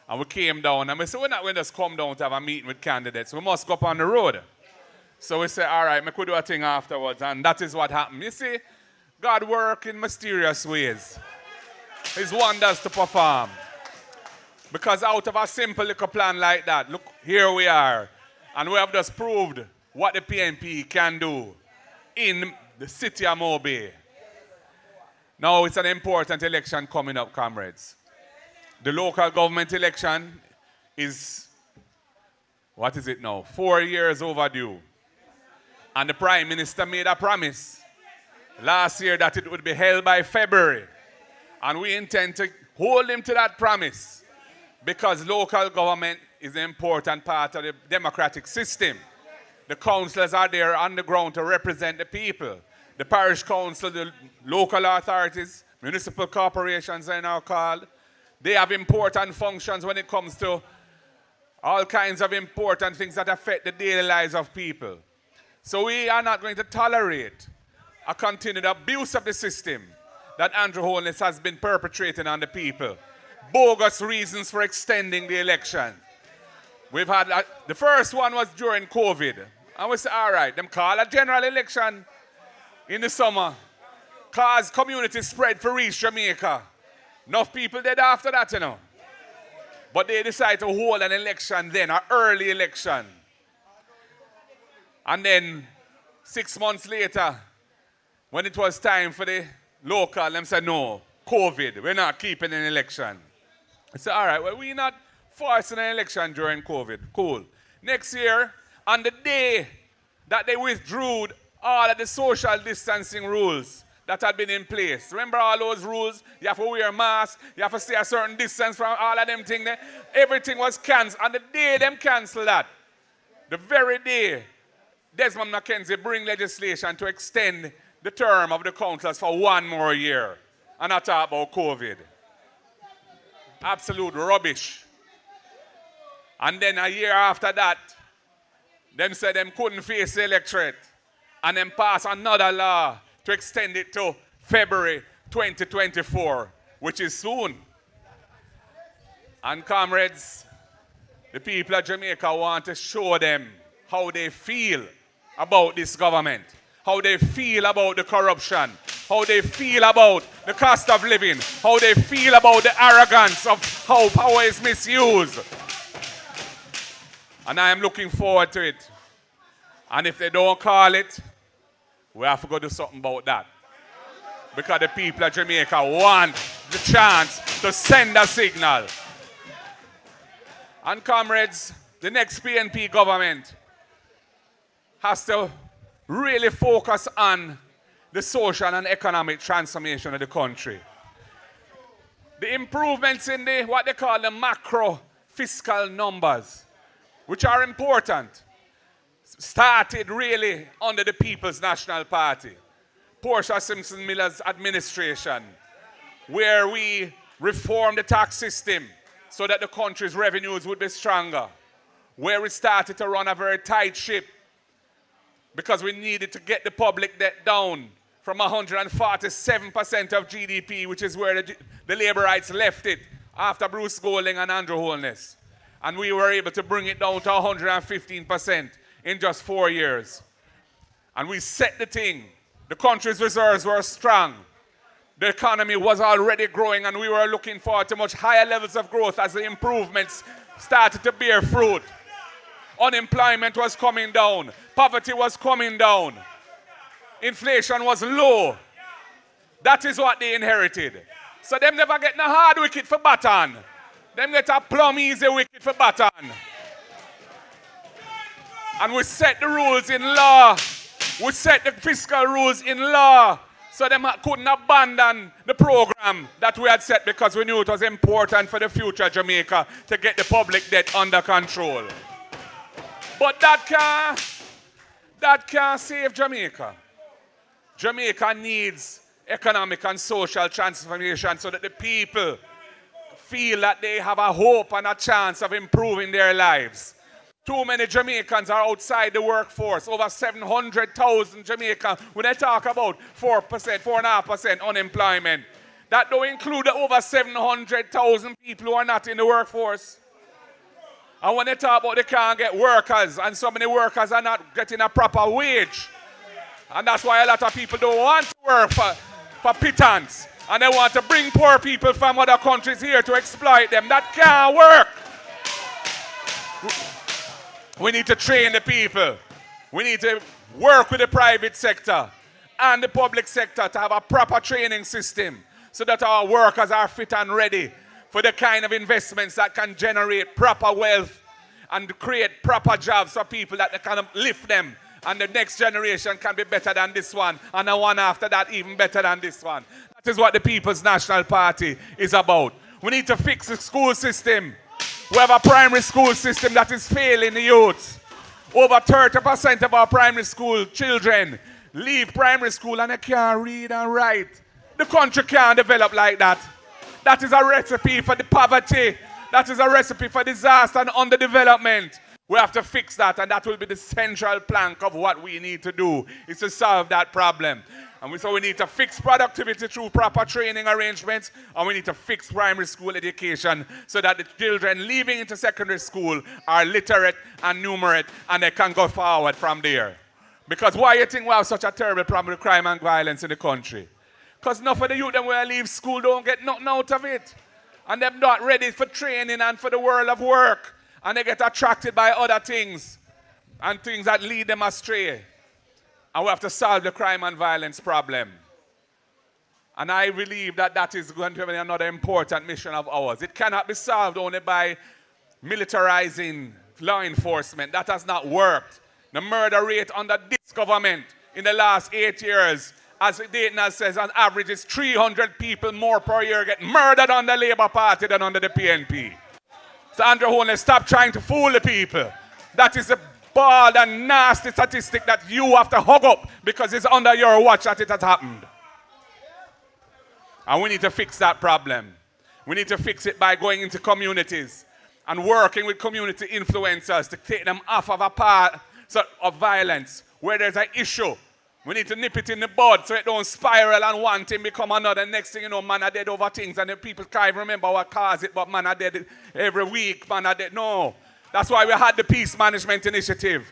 Speaker 5: And we came down and we said, we're not going to just come down to have a meeting with candidates. We must go up on the road. So we said, all right, we could do a thing afterwards. And that is what happened. You see, God works in mysterious ways. His wonders to perform. Because out of a simple little plan like that, look, here we are. And we have just proved what the PNP can do in the city of Mobay. Now it's an important election coming up, comrades. The local government election is, 4 years overdue. And the Prime Minister made a promise last year that it would be held by February. And we intend to hold him to that promise because local government is an important part of the democratic system. The councillors are there on the ground to represent the people. The parish council, the local authorities, municipal corporations are now called. They have important functions when it comes to all kinds of important things that affect the daily lives of people. So we are not going to tolerate a continued abuse of the system that Andrew Holness has been perpetrating on the people. Bogus reasons for extending the election. We've had, the first one was during COVID. And we said, all right, them call a general election in the summer, cause community spread for reach Jamaica. Enough people dead after that, But they decided to hold an election then, an early election. And then 6 months later, when it was time for the local, them said, no, COVID, we're not keeping an election. I said, all right, well, we're not forcing an election during COVID. Cool. Next year, on the day that they withdrew all of the social distancing rules that had been in place. Remember all those rules? You have to wear a mask, you have to stay a certain distance from all of them things there. Everything was cancelled. On the day them cancelled that, the very day Desmond Mackenzie bring legislation to extend the term of the councillors for 1 more year. And I talk about COVID. Absolute rubbish. And then a year after that, them said them couldn't face the electorate. And then pass another law to extend it to February 2024, which is soon. And comrades, the people of Jamaica want to show them how they feel about this government, how they feel about the corruption, how they feel about the cost of living, how they feel about the arrogance of how power is misused. And I am looking forward to it. And if they don't call it, we have to go do something about that. Because the people of Jamaica want the chance to send a signal. And comrades, the next PNP government has to really focus on the social and economic transformation of the country. The improvements in the what they call the macro fiscal numbers, which are important, started really under the People's National Party, Portia Simpson Miller's administration, where we reformed the tax system so that the country's revenues would be stronger, where we started to run a very tight ship because we needed to get the public debt down from 147% of GDP, which is where the Labourites left it after Bruce Golding and Andrew Holness. And we were able to bring it down to 115% in just 4 years. And we set the thing. The country's reserves were strong. The economy was already growing, and we were looking forward to much higher levels of growth as the improvements started to bear fruit. Unemployment was coming down. Poverty was coming down. Inflation was low. That is what they inherited. So them never get no hard wicket for baton. Them get a plumb easy wicket for baton. And we set the rules in law. We set the fiscal rules in law. So them couldn't abandon the program that we had set because we knew it was important for the future of Jamaica to get the public debt under control. But that can't save Jamaica. Jamaica needs economic and social transformation so that the people feel that they have a hope and a chance of improving their lives. Too many Jamaicans are outside the workforce. Over 700,000 Jamaicans. When they talk about 4%, 4.5% unemployment, that don't include the over 700,000 people who are not in the workforce. And when they talk about they can't get workers, and so many workers are not getting a proper wage. And that's why a lot of people don't want to work for pittance. And they want to bring poor people from other countries here to exploit them. That can't work. We need to train the people. We need to work with the private sector and the public sector to have a proper training system so that our workers are fit and ready for the kind of investments that can generate proper wealth and create proper jobs for people that can lift them. And the next generation can be better than this one, and the one after that even better than this one. That is what the People's National Party is about. We need to fix the school system. We have a primary school system that is failing the youth. Over 30% of our primary school children leave primary school and they can't read and write. The country can't develop like that. That is a recipe for the poverty. That is a recipe for disaster and underdevelopment. We have to fix that, and that will be the central plank of what we need to do, is to solve that problem. And so we need to fix productivity through proper training arrangements, and we need to fix primary school education so that the children leaving into secondary school are literate and numerate, and they can go forward from there. Because why you think we have such a terrible problem with crime and violence in the country? Because enough of the youth that will leave school don't get nothing out of it. And they're not ready for training and for the world of work. And they get attracted by other things and things that lead them astray. And we have to solve the crime and violence problem. And I believe that that is going to be another important mission of ours. It cannot be solved only by militarizing law enforcement. That has not worked. The murder rate under this government in the last 8 years, as Dayton says, on average is 300 people more per year get murdered on the Labour Party than under the PNP. So Andrew Holness, stop trying to fool the people. That is the all the nasty statistic that you have to hug up because it's under your watch that it has happened. And we need to fix that problem. We need to fix it by going into communities and working with community influencers to take them off of a path of violence. Where there's an issue, we need to nip it in the bud so it don't spiral and one thing become another. Next thing you know, man are dead over things and the people can't remember what caused it, but man are dead every week, man are dead. No. That's why we had the Peace Management Initiative.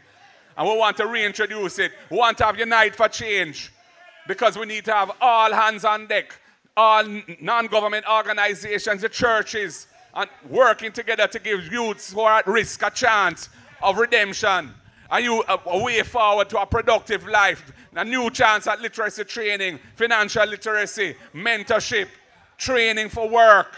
Speaker 5: And we want to reintroduce it. We want to have Unite for Change because we need to have all hands on deck. All non-government organizations, the churches, and working together to give youths who are at risk a chance of redemption, a way forward to a productive life, a new chance at literacy training, financial literacy, mentorship, training for work.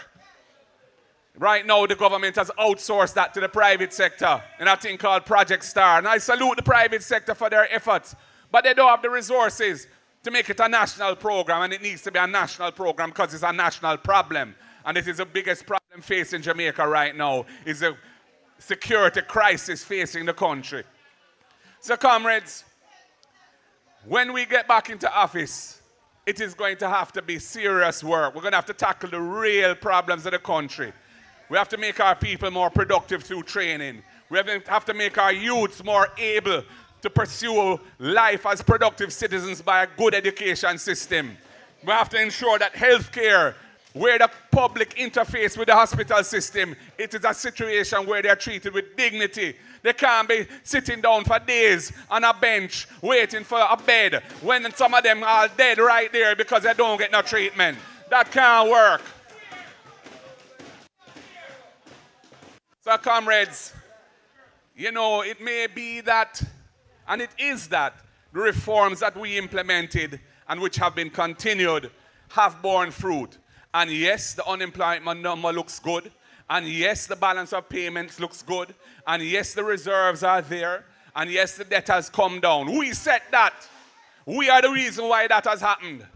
Speaker 5: Right now, the government has outsourced that to the private sector in a thing called Project Star. And I salute the private sector for their efforts, but they don't have the resources to make it a national program, and it needs to be a national program because it's a national problem. And it is the biggest problem facing Jamaica right now, is a security crisis facing the country. So comrades, when we get back into office, it is going to have to be serious work. We're going to have to tackle the real problems of the country. We have to make our people more productive through training. We have to make our youths more able to pursue life as productive citizens by a good education system. We have to ensure that healthcare, where the public interface with the hospital system, it is a situation where they are treated with dignity. They can't be sitting down for days on a bench waiting for a bed when some of them are dead right there because they don't get no treatment. That can't work. So comrades, you know, it may be that, and it is that, the reforms that we implemented and which have been continued have borne fruit. And yes, the unemployment number looks good. And yes, the balance of payments looks good. And yes, the reserves are there. And yes, the debt has come down. We said that. We are the reason why that has happened.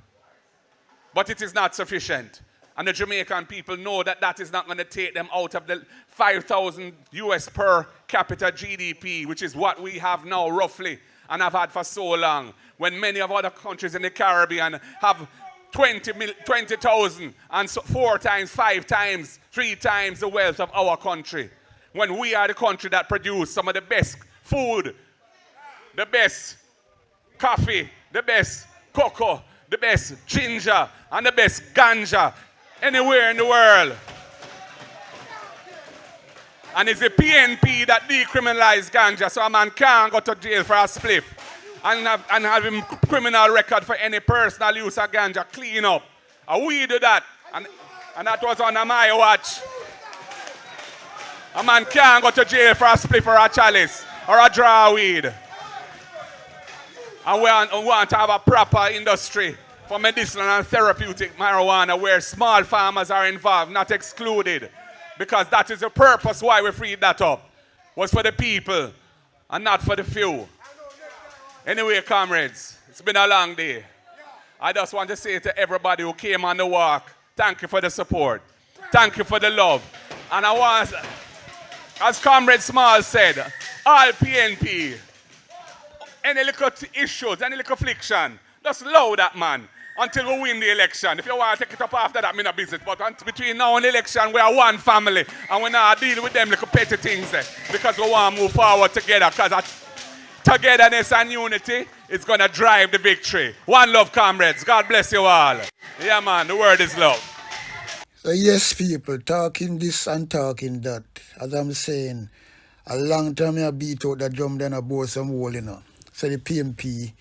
Speaker 5: But it is not sufficient. And the Jamaican people know that that is not going to take them out of the 5,000 US per capita GDP, which is what we have now roughly and have had for so long. When many of other countries in the Caribbean have 20,000 and 4 times, 5 times, 3 times the wealth of our country. When we are the country that produces some of the best food, the best coffee, the best cocoa, the best ginger, and the best ganja anywhere in the world. And it's the PNP that decriminalized ganja, so a man can't go to jail for a spliff and have him criminal record for any personal use of ganja clean up. And we do that, and that was under my watch. A man can't go to jail for a spliff or a chalice or a draw weed. And we want to have a proper industry for medicinal and therapeutic marijuana where small farmers are involved, not excluded. Because that is the purpose why we freed that up. Was for the people and not for the few. Anyway, comrades, it's been a long day. I just want to say to everybody who came on the walk, thank you for the support. Thank you for the love. And I want, as Comrade Small said, all PNP, any little issues, any little affliction, just allow that man until we win the election. If you want to take it up after that, I'm not business. But between now and the election, we are one family. And we not deal with them little petty things there. Because we want to move forward together. Because togetherness and unity is going to drive the victory. One love, comrades. God bless you all. Yeah, man, the word is love.
Speaker 3: So yes, people, talking this and talking that. As I'm saying, a long time I beat out the drum, then I bore some hole, you know. So the PMP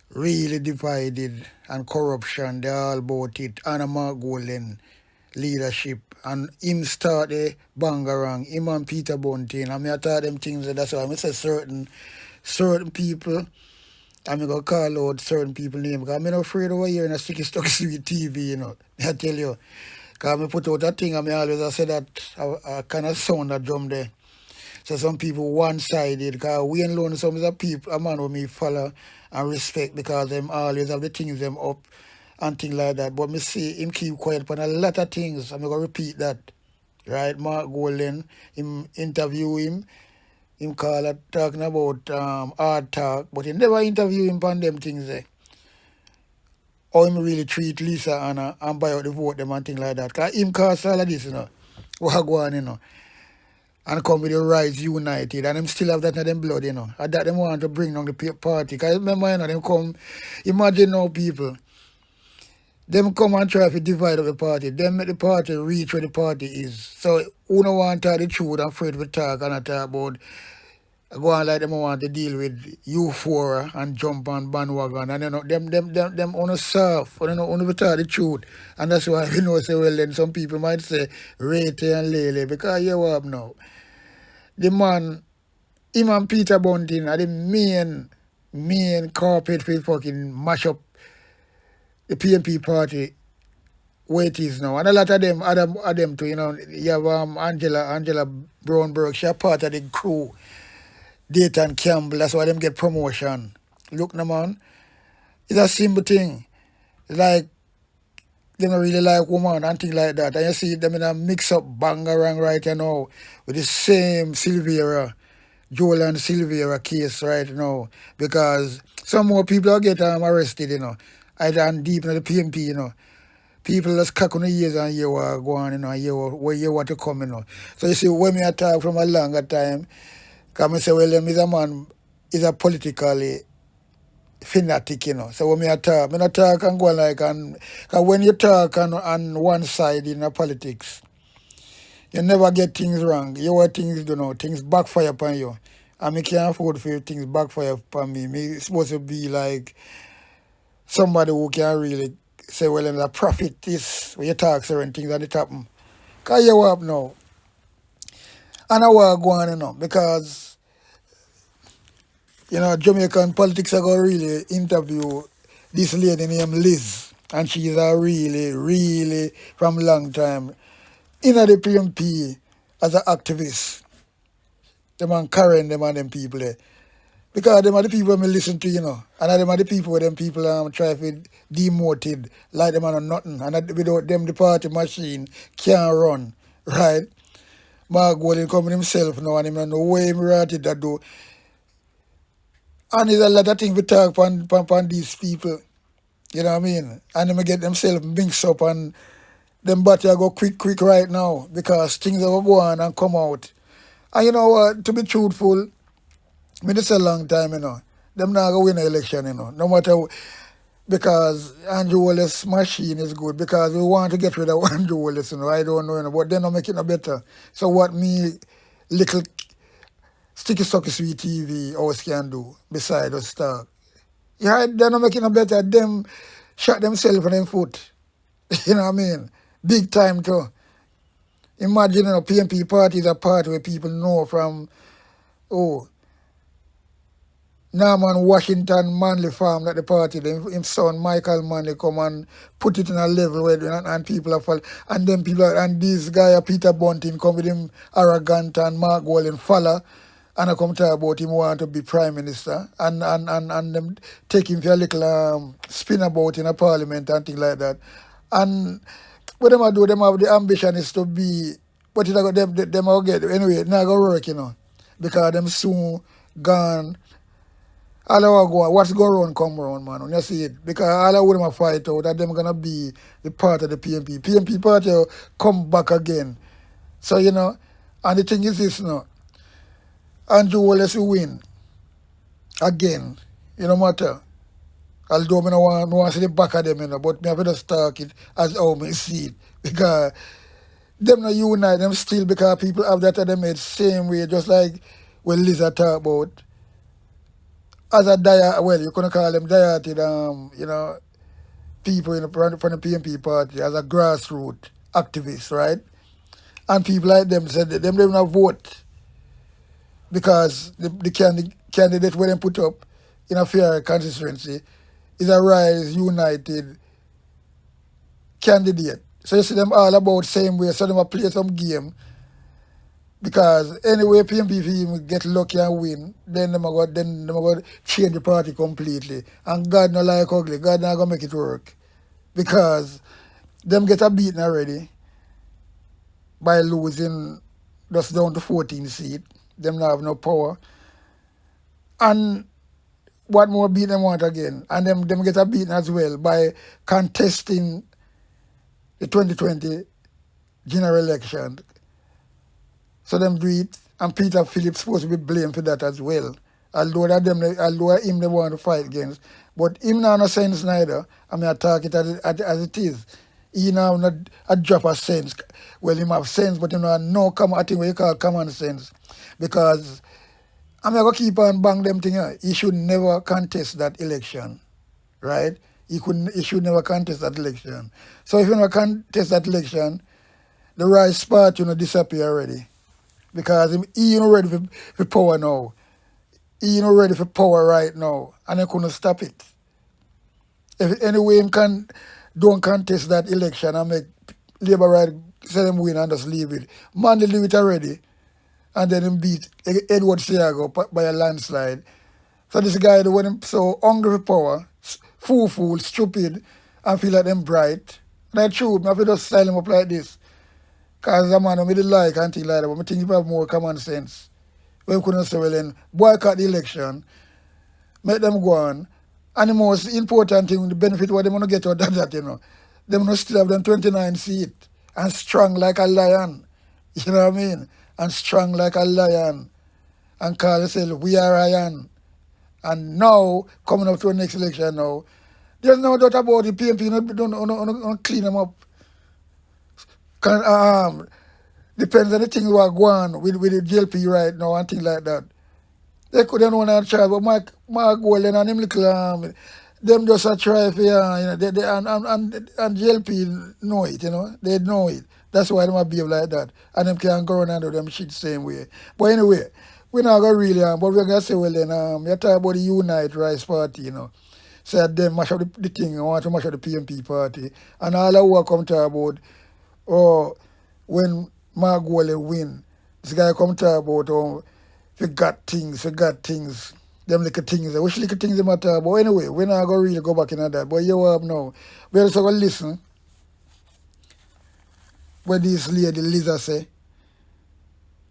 Speaker 3: really divided and corruption, they're all about it. Anna Margolin leadership. And him start the bangarang, him and Peter Bunting. I mean, I taught them things, that's why I say certain people, I'm going to call out certain people's name, because I'm not afraid over here in a sticky stock sweet TV, you know. I tell you. Because I put out that thing, I always say that I kind of sound that drum there. So some people one-sided, because we ain't learn some of the people, a man who me follow and respect, because them always have the things them up and things like that. But me see him keep quiet on a lot of things. I'm going to repeat that. Right, Mark Golden, him interview him him call it talking about hard talk, but he never interview him on them things there. How him really treat Lisa and buy out the vote them and things like that. Cause him cause all of this, what go on, and come with the Rise United, and them still have that in them blood, And that them want to bring down the party. Cause remember, them come, imagine now people, them come and try to divide up the party. Them make the party reach where the party is. So who don't want to tell the truth and afraid to talk and talk about go on like them want to deal with euphoria and jump on bandwagon, and them on a surf, on to tell the truth. And that's why we know say well then some people might say Rate and Lele, because you up now. The man, him and Peter Bunting are the main carpet for fucking mash up the PNP party where it is now. And a lot of them too, you have Angela Brownberg, she a part of the crew. Dayton Campbell, that's why them get promotion. Look now, man, it's a simple thing. It's like they don't really like woman and things like that. And you see them in a mix-up bangarang right now with the same Joel and Silvera case right now. Because some more people are get arrested, either and deep in the PMP, People just cock on the years and year what go on, and year what to come, So you see, when me talk from a longer time, because I say, well, him is a man, is a politically fanatic, So when I talk and go like, because when you talk on one side in politics, you never get things wrong. You what things things backfire upon you. And I can't afford for things backfire upon me. Me supposed to be like somebody who can really say, well, the profit is when you talk certain things and it happen. Because you up now. And I want to go on, because, Jamaican politics are going to really interview this lady named Liz. And she's a really, really, from long time, in the PMP as an activist. Them and Karen, them and them people there. Because them are the people I listen to, And them are the people where them people try to be demoted, like them are nothing. And without them, the party machine can't run, right? Mark Golden coming himself now, and him no way him rated that do. And there's a lot of things we talk on these people. You know what I mean? And them get themselves mixed up, and them body go quick right now, because things are go on and come out. And you know what, to be truthful, this a long time, them not going to win the election, no matter because Andrew Wallace machine is good, because we want to get rid of Andrew Wallace, I don't know, but they're not making it better. So what me little sticky sweet TV house can do beside us talk? Yeah, they're not making it better. Them shot themselves in their foot. You know what I mean? Big time too. Imagine, PNP party is a party where people know from, Norman Washington Manley farm at the party, his son Michael Manley come and put it in a level where and people are fall, and then and this guy Peter Bunting come with him arrogant and Mark Golden follow, and I come talk about him want to be prime minister, and them take him for a little spin about in a parliament and things like that. And what them do, them have the ambition is to be, but it got them will get anyway, it not gonna work, because them soon gone. All I go, what's go around come around, man. When you see it, because all I want them fight out that them gonna be the part of the PNP. PNP party will come back again. So and the thing is this, Andrew Wallace will win again. No matter. Although I don't want to see the back of them, but I have to just talk it as how I see it. Because them not unite them still, because people have that them made same way, just like when Liza talk about. As a you couldn't call them dieted, people from the PNP party, as a grassroots activist, right? And people like them said that them don't vote because the candidate where they put up in a fair constituency is a Rise United candidate. So you see them all about same way, so them play some game. Because anyway, PNP get lucky and win, then them go change the party completely. And God not like ugly. God not gonna make it work. Because them get a beaten already by losing just down to 14 seat. them not have no power. And what more beat them want again? And them get a beaten as well by contesting the 2020 general election. So them do it, and Peter Phillips supposed to be blamed for that as well. Although him they want to fight against. But him now no sense neither. I mean I talk it as it is. He now not a drop of sense. Well, him have sense, but him no I think what you call common sense. Because I'm going to keep on bang them thing. He should never contest that election. Right? He should never contest that election. So if you never contest that election, the right party disappear already. Because he ain't ready for power now. He ain't ready for power right now. And they couldn't stop it. If anyway him don't contest that election and make Labour right say them win and just leave it. Man, they leave it already. And then him beat Edward Seago by a landslide. So this guy, when him so hungry for power, fool, stupid, and feel like them bright. And I true, I feel just style him up like this. Because a man I didn't like and things like that, but I think he have more common sense. We couldn't say, well then, boycott the election, make them go on. And the most important thing, the benefit what they want to get out of that, they want to still have them 29 seats and strong like a lion. You know what I mean? And strong like a lion. And call themselves, we are iron. And now, coming up to the next election now, there's no doubt about the PMP, don't clean them up. Depends on the thing we are going with the GLP right now and things like that. They couldn't want to try, but Mark Golden and him little them just a try for they and GLP know it, they know it. That's why they behave like that. And them can't go around and do them shit same way. But anyway, we're not gonna really but we're gonna say well then you talk about the Unite Rice Party, Say them mash up the thing, I want to mash up the PMP party. And all I want to come talk about when Mark Golden win, this guy come talk about forgot things. Them little things. Which little things they matter? But anyway, we're not going to really go back into that. But you have now. We're also going to listen what this lady Liza say.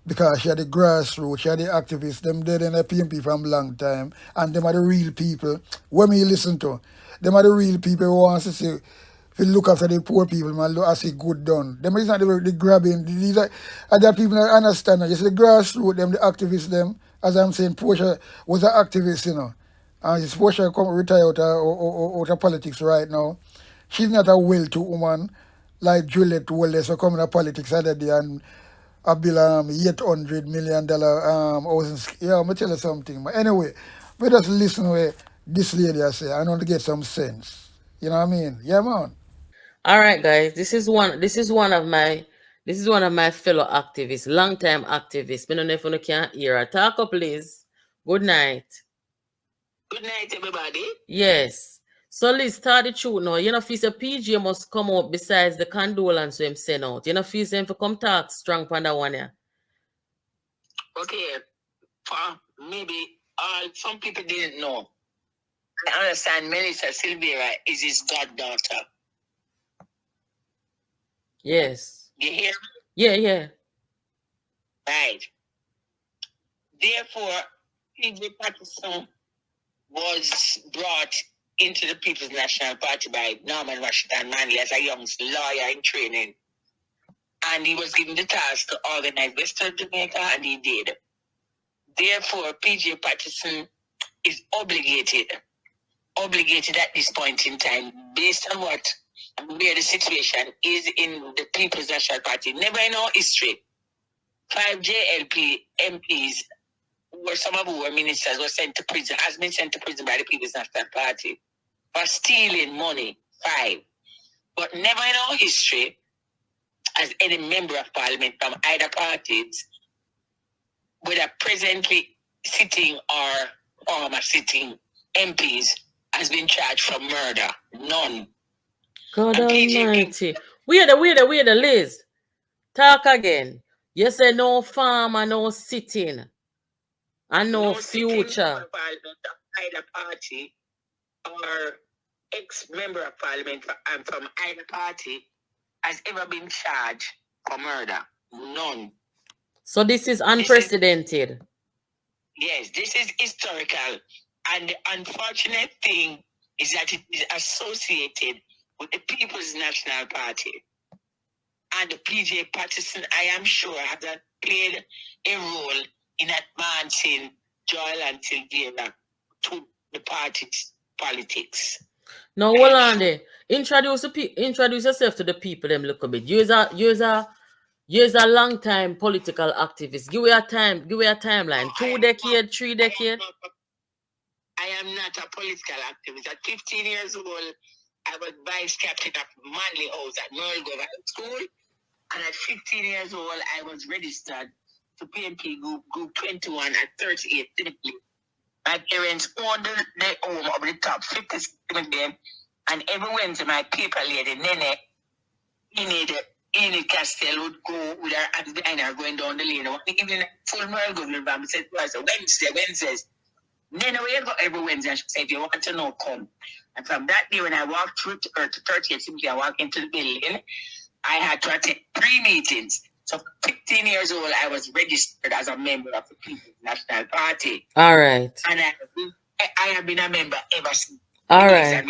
Speaker 3: Because she had the grassroots, she had the activists, them dead in the PMP from a long time. And them are the real people. When me listen to, them are the real people who want to say, if you look after the poor people, man, look, I say good done. Them is not the grabbing. These are other people that understand. You see the grassroots, them, the activists, them. As I'm saying, Portia was an activist, And his Portia come retire out of politics right now. She's not a wealthy woman like Juliet Wallace who come into politics other day and a bill $800 million housing. Yeah, I'm gonna tell you something. But anyway, we just listen to what this lady I say. I want to get some sense. You know what I mean? Yeah, man.
Speaker 6: All right, guys. This is one of my fellow activists, long-time activists. Me no know if you can hear her. Talk up, Liz. Good night.
Speaker 7: Good night, everybody.
Speaker 6: Yes. So Liz, start the truth now. You know, if a PG must come out besides the condolence we him send out. You know, if him for come talk strong on that one, yeah.
Speaker 7: Okay. Maybe some people didn't know. I understand Melissa Silvera is his goddaughter.
Speaker 6: Yes.
Speaker 7: You hear
Speaker 6: Yeah.
Speaker 7: me? Right. Therefore, PJ Patterson was brought into the People's National Party by Norman Washington Manley as a young lawyer in training. And he was given the task to organize Western Jamaica, and he did. Therefore, PJ Patterson is obligated at this point in time, based on where the situation is in the People's National Party. Never in our history, 5 JLP MPs, or some of who were ministers, were sent to prison, has been sent to prison by the People's National Party for stealing money. 5. But never in our history has any member of parliament from either parties, whether presently sitting or former sitting MPs, has been charged for murder. None.
Speaker 6: God almighty. Wait, Liz. Talk again. You say no farmer, no sitting, and no future.
Speaker 7: Either party or ex-member of parliament from either party has ever been charged for murder. None.
Speaker 6: So this is unprecedented.
Speaker 7: Yes, this is historical. And the unfortunate thing is that it is associated with the People's National Party. And the PJ Patterson, I am sure, has played a role in advancing Joel and Sylvia to the party's politics.
Speaker 6: Now, hold on there. Introduce yourself to the people them look a bit. You're a long time political activist. Give me a timeline. 2 decades, 3 decades.
Speaker 7: I am not a political activist. At 15 years old, I was vice captain of Manley House at Merle High School. And at 15 years old, I was registered to PMP Group 21 at 38 simply. My parents owned the home of the top 50 again. And every Wednesday, my paper lady, Nene, Enid Castell would go with her at the diner going down the lane. One evening, full Merle Government said to us, Wednesdays. Nene, where you go every Wednesday? She said, if you want to know, come. And from that day, when I walked through to 38 simply, I walked into the building. I had to attend 3 meetings. So 15 years old, I was registered as a member of the People's National Party.
Speaker 6: All right.
Speaker 7: And I have been a member ever since.
Speaker 6: All right.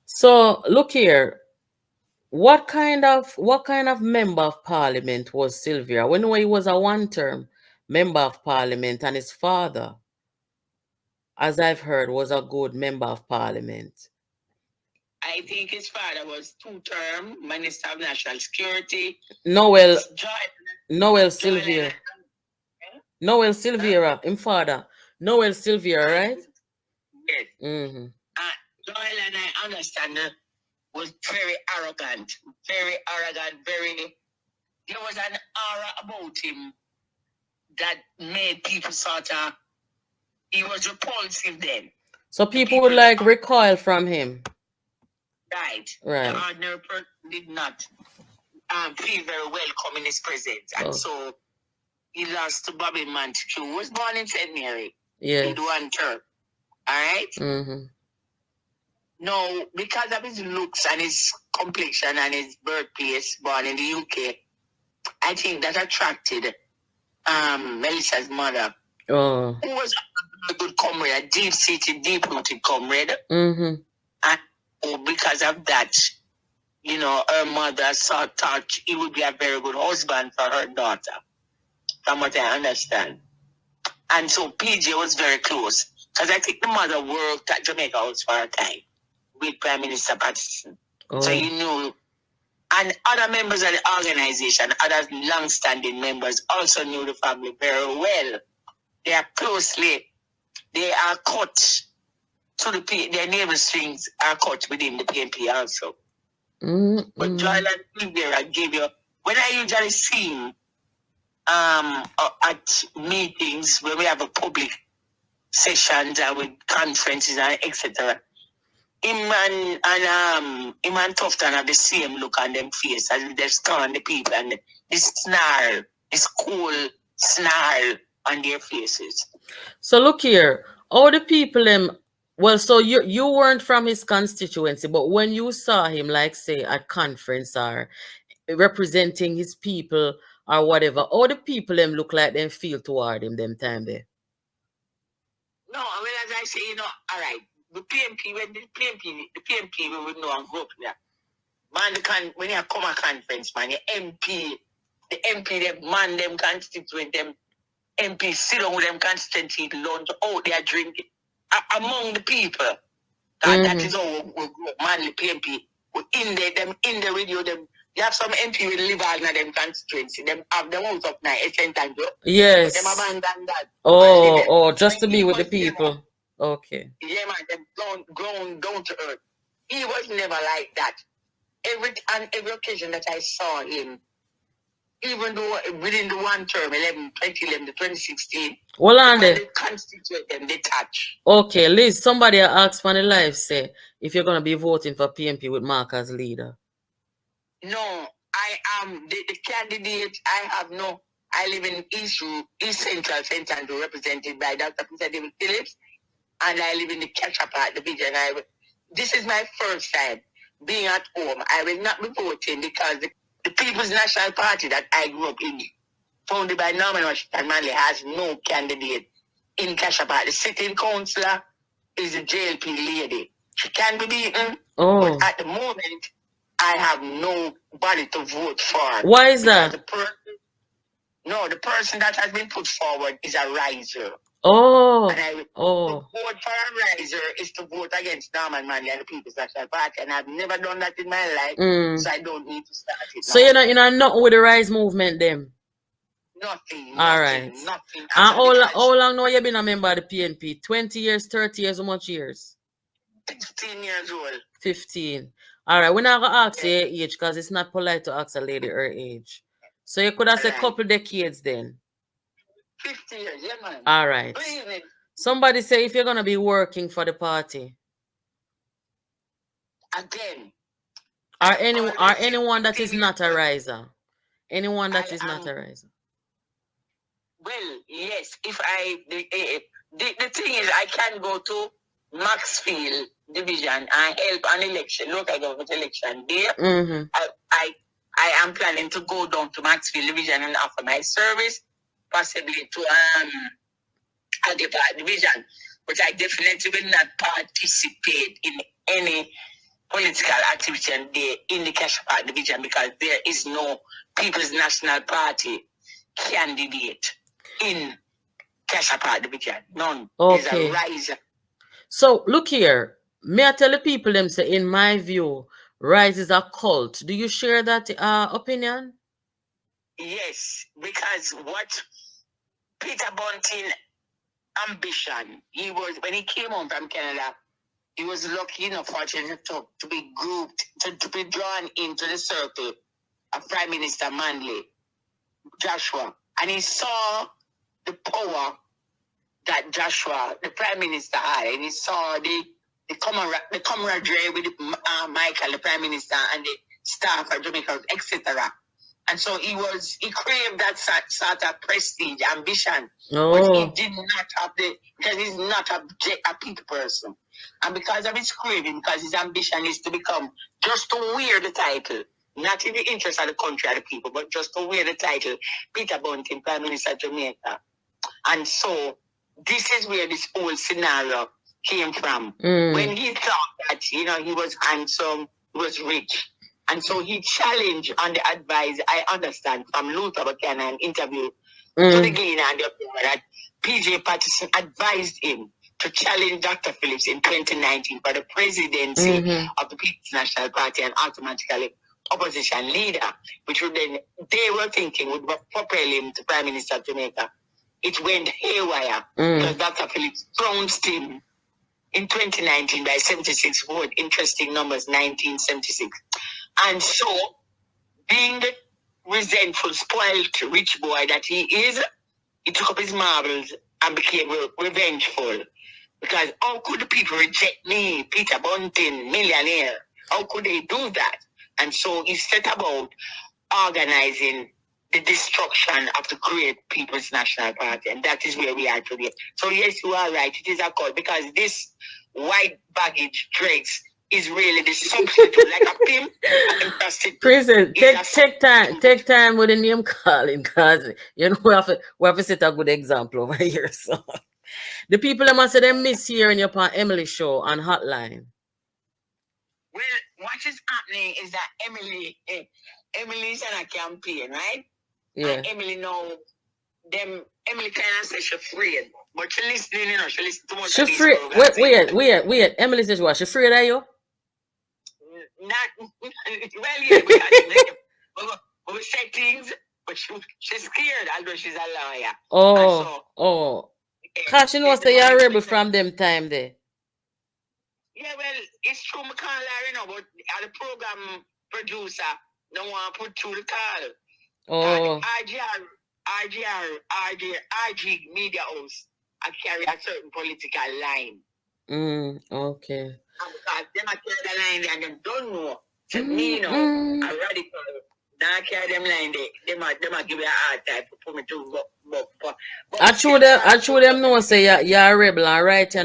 Speaker 6: So look here. What kind of member of parliament was Sylvia? We know he was a 1-term member of parliament, and his father, as I've heard, was a good member of parliament.
Speaker 7: I think his father was 2-term Minister of National Security.
Speaker 6: Noel Sylvia. Noel Sylvia, him father. Noel Sylvia, right?
Speaker 7: Yes.
Speaker 6: Mm-hmm.
Speaker 7: Joel, and I understand, was very arrogant. There was an aura about him that made people sort of, he was repulsive then.
Speaker 6: So people would like recoil from him.
Speaker 7: Right.
Speaker 6: Right.
Speaker 7: The ordinary person did not feel very welcome in his presence. And so he lost to Bobby Montague, who was born in St. Mary.
Speaker 6: Yes.
Speaker 7: In 1 term. All right?
Speaker 6: Mm-hmm.
Speaker 7: No, because of his looks and his complexion and his birthplace, born in the UK, I think that attracted Melissa's mother, who was a good comrade, a deep-seated, deep-rooted comrade.
Speaker 6: Mm-hmm.
Speaker 7: And because of that, you know, her mother thought he would be a very good husband for her daughter, from what I understand. And so PJ was very close, because I think the mother worked at Jamaica House for a time with Prime Minister Patterson. So he knew. And other members of the organization, other long-standing members, also knew the family very well. They are cut to the their neighbor strings are cut within the PNP also. Mm-hmm. But Joel and Sylvia gave you, when I usually see him at meetings where we have a public sessions and with conferences and etc. Him and Tufton have the same look on them face as they're scorn the people and this snarl, this cool snarl on their faces.
Speaker 6: So look here, all the people well, so you weren't from his constituency, but when you saw him, like say at conference or representing his people or whatever, all the people look like them feel toward him them time there.
Speaker 7: No, I mean, as I say, you know, all right, the PMP, we would know and group there. Man, when you come a conference, man, the MP, them constituent, them MP sit down with them constituent lunch out there drinking among the people. That is how we grow. Man, the PMP, in the radio, them. You have some MP with live all in them constituency. Them have them out of now,
Speaker 6: yes.
Speaker 7: Them abandon
Speaker 6: that. Just to be with the people. Okay.
Speaker 7: Yeah, man, them grown down to earth. He was never like that. Every occasion that I saw him, even though within the 1 term, 2011 to 2016,
Speaker 6: well, on there.
Speaker 7: They constitute them, they touch.
Speaker 6: Okay, Liz, somebody asked on the live, say, if you're going to be voting for PMP with Mark as leader.
Speaker 7: No, I am the candidate. I live in East Central St. Andrew, represented by Dr. Peter David Phillips, and I live in the Catch-up Part Division. This is my first time being at home. I will not be voting because the People's National Party that I grew up in founded by Norman Washington Manley, has no candidate in Cashapart. The sitting councillor is a JLP lady. She can be beaten, but at the moment, I have nobody to vote for.
Speaker 6: Why is that?
Speaker 7: The person that has been put forward is a riser.
Speaker 6: Oh.
Speaker 7: And to vote for a riser is to vote against Norman Manley and the People's National Party. And I've never done that in my life, so I don't need to start it.
Speaker 6: So you're not nothing with the Rise movement then?
Speaker 7: Nothing.
Speaker 6: All right.
Speaker 7: Nothing.
Speaker 6: And how long now you been a member of the PNP? 20 years, 30 years, how much years?
Speaker 7: 15 years old.
Speaker 6: 15. All right, we're not going to ask you your age because it's not polite to ask a lady her age. So you could have said a couple decades then.
Speaker 7: 50 years, yeah, man.
Speaker 6: All right. Somebody say if you're going to be working for the party.
Speaker 7: Again.
Speaker 6: Or anyone that is not a riser. Anyone that is not a riser.
Speaker 7: Well, yes. If the thing is, I can go to Maxfield Division and help an election, local government election there. I am planning to go down to Maxfield Division and offer my service, possibly to a division, but I definitely will not participate in any political activity in the Cashapart Division because there is no People's National Party candidate in Cashapart Division. None.
Speaker 6: Okay.
Speaker 7: There's a riser.
Speaker 6: So look here, may I tell the people them say in my view, Rise is a cult. Do you share that opinion?
Speaker 7: Yes, because what Peter Bunting ambition, when he came home from Canada, he was lucky enough, fortunate to be grouped, to be drawn into the circle of Prime Minister Manley, Joshua, and he saw the power that Joshua, the Prime Minister, had, and he saw the camaraderie with Michael, the Prime Minister, and the staff at Jamaica, etc. And so he craved that sort of prestige, ambition, but he did not have because he's not a people person. And because of his craving, because his ambition is to become, just to wear the title, not in the interest of the country or the people, but just to wear the title, Peter Bunting, Prime Minister of Jamaica. And so this is where this whole scenario came from. When he thought that, he was handsome, he was rich. And so he challenged on the advice, I understand, from Luther Buchanan interview to the Gleaner and the Observer, that P.J. Patterson advised him to challenge Dr. Phillips in 2019 for the presidency of the People's National Party and automatically opposition leader, which would then, they were thinking would propel him to Prime Minister of Jamaica. It went haywire because Dr. Phillips trounced him in 2019 by 76 votes. Interesting numbers, 1976. And so, being the resentful, spoiled, rich boy that he is, he took up his marbles and became revengeful. Because how could the people reject me, Peter Bunting, millionaire? How could they do that? And so he set about organizing the destruction of the great People's National Party. And that is where we are today. So yes, you are right. It is a cult because this white baggage dregs is really the substitute, like a pimp and prostitute.
Speaker 6: Prison, take time with the name calling, because we have to set a good example over here. So the people that must say they miss hearing you upon Emily show on Hotline.
Speaker 7: Well, what is happening is that Emily's on a campaign, right?
Speaker 6: Yeah.
Speaker 7: And Emily Emily kind of says she's afraid, but she's listening, she listens to much.
Speaker 6: She's afraid. Wait. Emily says what? She's afraid of you?
Speaker 7: Not well, yeah, but we say things, but she's scared, although she's a lawyer.
Speaker 6: Because she knows you're a rebel from them time there.
Speaker 7: Yeah, well, it's true, I call her, but the program producer don't want to put through the call. RG Media House, I carry a certain political line.
Speaker 6: Okay.
Speaker 7: And because them I carry the line and them don't know. So me, a radical, now carry them line there. Them a give you a hard time to put me through.
Speaker 6: I show them know say you're a rebel, and right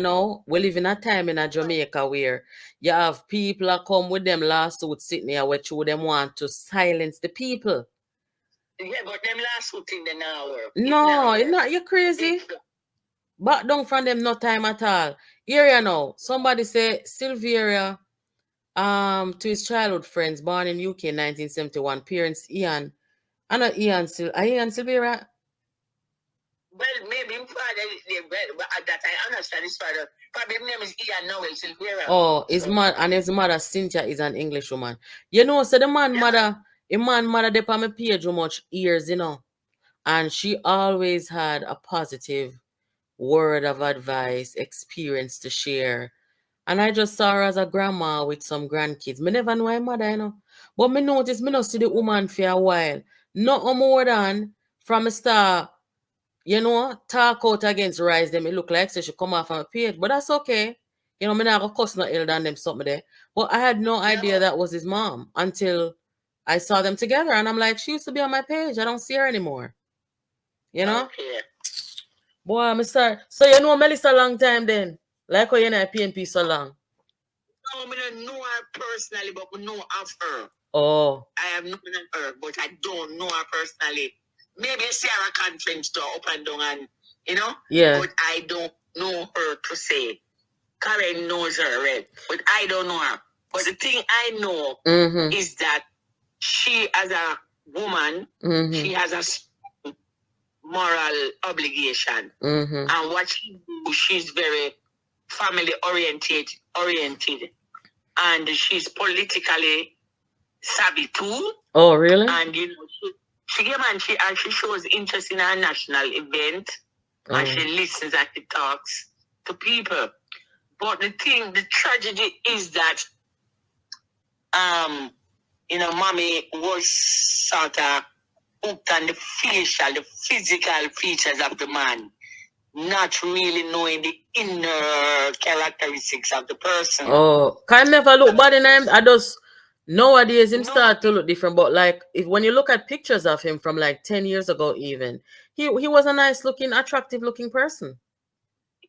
Speaker 6: we live in a time in Jamaica where you have people that come with them lawsuits sitting here which them want to silence the people.
Speaker 7: Yeah, but them last two thing they now work.
Speaker 6: No, it's not. You crazy? Back down from them, no time at all. Here you know. Somebody say Silveria, to his childhood friends, born in UK in 1971, parents Ian. I know Ian Silveria.
Speaker 7: Well, maybe him father, but at that I understand his father. Probably his name is Ian Noel Silveira.
Speaker 6: Oh, his mother and his mother Cynthia is an English woman. You know, so the man mother, they on my page how much years, you know. And she always had a positive word of advice, experience to share. And I just saw her as a grandma with some grandkids. Me never know her mother, you know. But me notice me not see the woman for a while. Not more than from a start, you know, talk out against Rise them. It look like so she come off on a page. But that's okay. You know, me not gonna cuss no elder than them something there. But I had no idea that was his mom until I saw them together. And I'm like, she used to be on my page. I don't see her anymore. You know?
Speaker 7: Okay.
Speaker 6: Boy, I'm sorry. So you know Melissa long time then? Like how you know PNP so long?
Speaker 7: No, I don't know her personally, but I know of her.
Speaker 6: Oh.
Speaker 7: I have known her, but I don't know her personally. Maybe see her at conference store up and down and, you know?
Speaker 6: Yeah.
Speaker 7: But I don't know her to say. Karen knows her, right? But I don't know her. But the thing I know is that she, as a woman, she has a moral obligation. And what she do, she's very family oriented, and she's politically savvy too.
Speaker 6: Oh, really?
Speaker 7: And you know, she shows interest in a national event, and she listens and she talks to people. But the tragedy is that, you know, mommy was sort of hooked on the physical features of the man, not really knowing the inner characteristics of the person.
Speaker 6: Oh, can never look bad in him. I just nowadays him start to look different. But like when you look at pictures of him from like 10 years ago, even he was a nice looking, attractive looking person.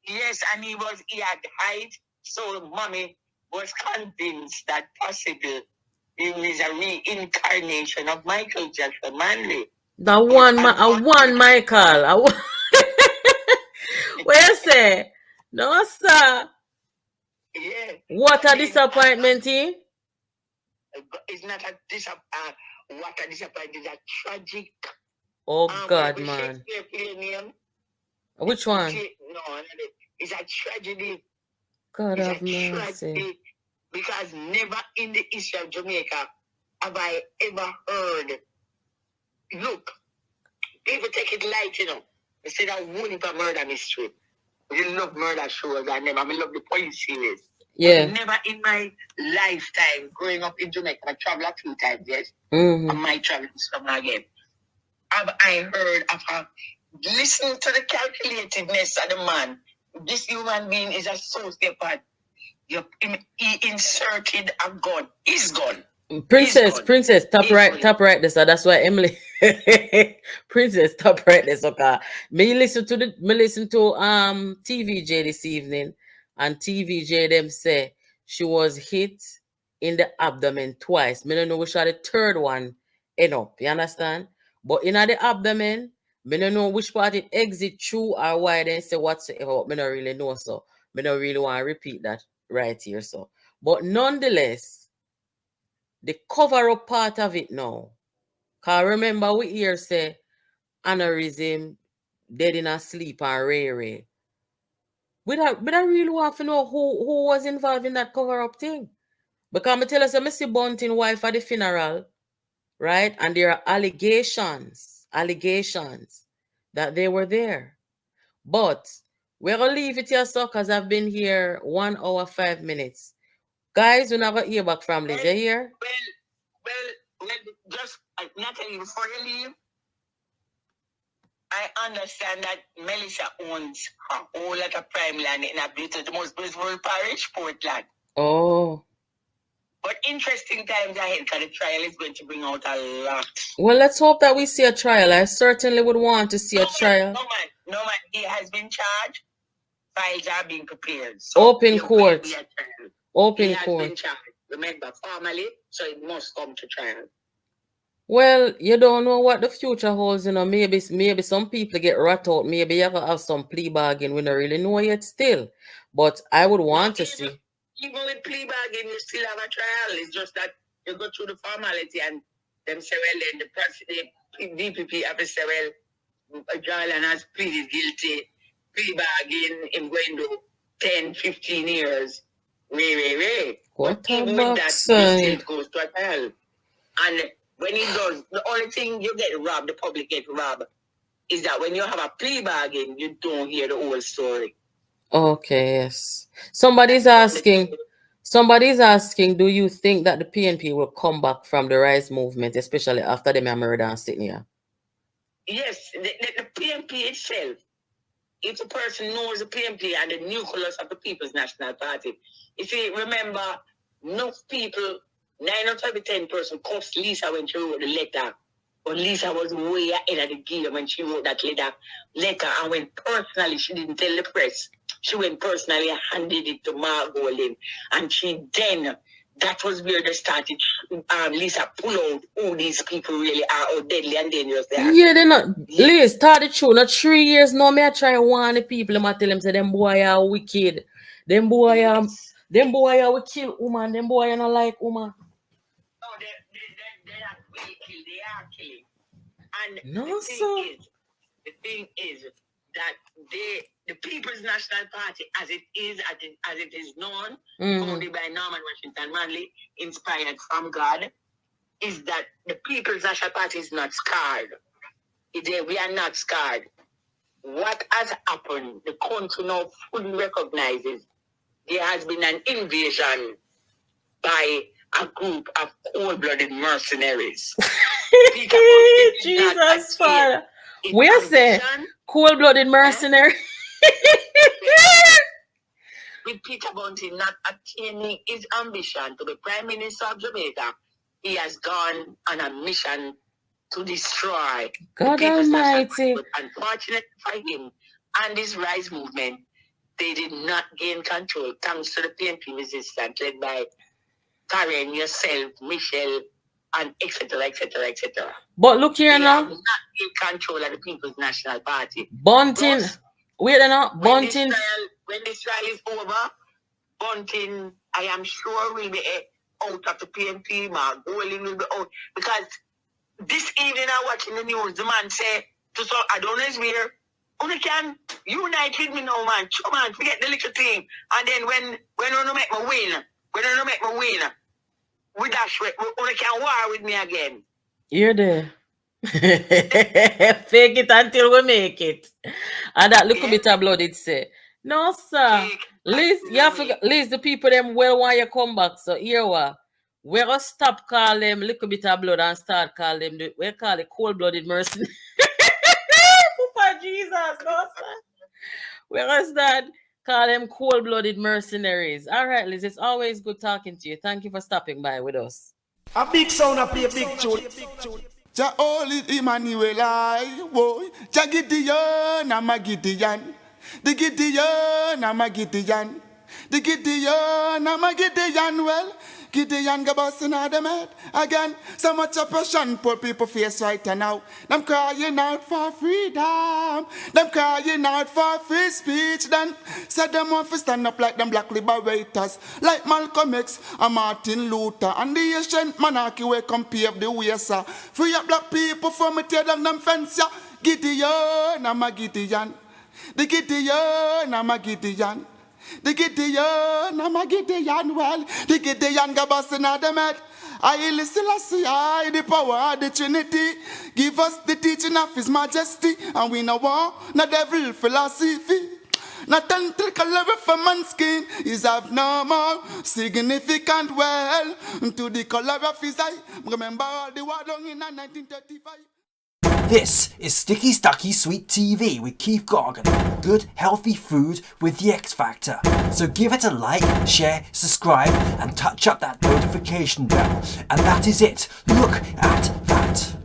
Speaker 7: Yes, and he had height, so mommy was convinced that possibly he was a reincarnation of Michael Jackson Manley.
Speaker 6: One Michael. What you say? No, sir.
Speaker 7: Yeah.
Speaker 6: What a disappointment, eh?
Speaker 7: It's not a disappointment. What a disappointment. It's a tragic.
Speaker 6: Oh, God, man. Which one?
Speaker 7: No, it's a tragedy.
Speaker 6: God
Speaker 7: it's
Speaker 6: have mercy.
Speaker 7: Because never in the history of Jamaica have I ever heard. Look, people take it light, you know. They say that one for murder mystery. You love murder shows and them. I love the police series.
Speaker 6: Yeah.
Speaker 7: But never in my lifetime growing up in Jamaica, I traveled a few times, yes. I might travel somewhere again. Have I heard of her? Listen to the calculativeness of the man. This human being is a sociopath. He inserted a gun. His gun.
Speaker 6: Princess, top right this. That's why Emily Princess, top right this. Okay. Me listen to TVJ this evening, and TVJ them say she was hit in the abdomen twice. Me don't know which are the third one end up. You understand? But in the abdomen, me don't know which part it exit through or why they say whatsoever. Me don't really know, so me don't really want to repeat that right here. So, but nonetheless, the cover-up part of it now. Because remember, we hear say aneurysm, dead in a sleep, and Ray. But I really want to know who was involved in that cover-up thing. Because I tell us, I see Bunting wife at the funeral, right? And there are allegations that they were there. But we're going to leave it here, so, because I've been here 1 hour, 5 minutes. Guys, we're not going to hear back from Liz. You here?
Speaker 7: Well, just Natalie, before you leave, I understand that Melissa owns a whole lot of prime land in the most beautiful parish, Portland.
Speaker 6: Oh.
Speaker 7: But interesting times ahead, because the trial is going to bring out a lot.
Speaker 6: Well, let's hope that we see a trial. I certainly would want to see a trial.
Speaker 7: No man. He has been charged. Files are being prepared. So
Speaker 6: Open court. Open
Speaker 7: he
Speaker 6: court.
Speaker 7: Has been charged. Remember, formally, so it must come to trial.
Speaker 6: Well, you don't know what the future holds, Maybe some people get rat out. Maybe you gonna have some plea bargain. We don't really know yet still. But I would want to see.
Speaker 7: Even with plea bargain, you still have a trial. It's just that you go through the formality and them say, well, then the DPP have to say, well, Jarlan has pleaded guilty. Plea bargain in going to 10, 15 years.
Speaker 6: What
Speaker 7: But even with that, he still goes to a trial. And when he does, the only thing you get robbed, the public get robbed, is that when you have a plea bargain, you don't hear the whole story.
Speaker 6: Okay, yes. Somebody's asking, do you think that the PNP will come back from the rise movement, especially after the murder and sitting here?
Speaker 7: Yes, the PNP itself, if a person knows the PNP and the nucleus of the People's National Party, if you remember, enough people, 9 out of 10 person cussed Lisa when she wrote the letter. But Lisa was way ahead of the game when she wrote that letter. And when personally, she didn't tell the press. She went personally and handed it to Mark Golden. And that was where they started, Lisa pull out who these people really are, how deadly and dangerous they are.
Speaker 6: Yeah, they're not. Liz, started true. Not 3 years now. Me I try warn the people. I tell them say them boy are wicked. Them boy are we kill woman. Them boy are not like woman.
Speaker 7: No, they're not really kill. They are killing. And
Speaker 6: No,
Speaker 7: the thing is that the People's National Party, as it is known, founded by Norman Washington Manley, inspired from God, is that the People's National Party is not scarred. We are not scarred. What has happened, the country now fully recognizes there has been an invasion by a group of cold-blooded mercenaries.
Speaker 6: Jesus, Father. We are saying cold-blooded mercenary.
Speaker 7: With Peter Bounty not attaining his ambition to be Prime Minister of Jamaica, he has gone on a mission to destroy
Speaker 6: God Almighty.
Speaker 7: Unfortunately for him and his rise movement, they did not gain control thanks to the PNP resistance led by Karen, yourself, Michelle, and etc.
Speaker 6: But look here now.
Speaker 7: They have not gained control of the People's National Party.
Speaker 6: Bunting. Wait a minute. Bunting.
Speaker 7: When this trial is over, Bunting, I am sure, will be out of the PNP. Mark Golden will be out. Because this evening I'm watching the news, the man say to some, I don't know if here, you can unite with me now, man. Come on, forget the little thing. And then when you make me win, we dash with, you can war with me again.
Speaker 6: You're there. Fake it until we make it. And that little bit of blood it say. No, sir. Liz, you have to, Liz, the people them well want you come back. So here we're gonna stop call them little bit of blood and start call them we call it cold-blooded mercenary. For Jesus, no, sir. We're gonna start call them cold-blooded mercenaries. All right, Liz, it's always good talking to you. Thank you for stopping by with us.
Speaker 8: A big sound, I play a big tune. Ja Oli Emmanuel, boy. Ja Gideon, I'm a Gideon. The Gideon, I'm a Gideon. The Gideon, I'm a Gideon. Well, Gideon go busting out them head again. So much oppression, poor people face right now. Them crying out for freedom. Them crying out for free speech. Then said them want to stand up like them black liberators, like Malcolm X and Martin Luther. And the ancient monarchy will come pave the way, sir. Free up black people from me tear down them fence, yeah. Gideon, I'm a Gideon. The Gideon, I'm a Gideon. The Gideon, I'm a Gideon, well, the Gideon go busting out them head. I listen, I the power of the Trinity. Give us the teaching of His Majesty, and we know want no devil philosophy. Not until level for man's skin is of no more significant well to the color of his eye. Remember all the war done in 1935.
Speaker 2: This is Sticky Stucky Sweet TV with Keith Gorgon. Good, healthy food with the X Factor. So give it a like, share, subscribe, and touch up that notification bell. And that is it. Look at that.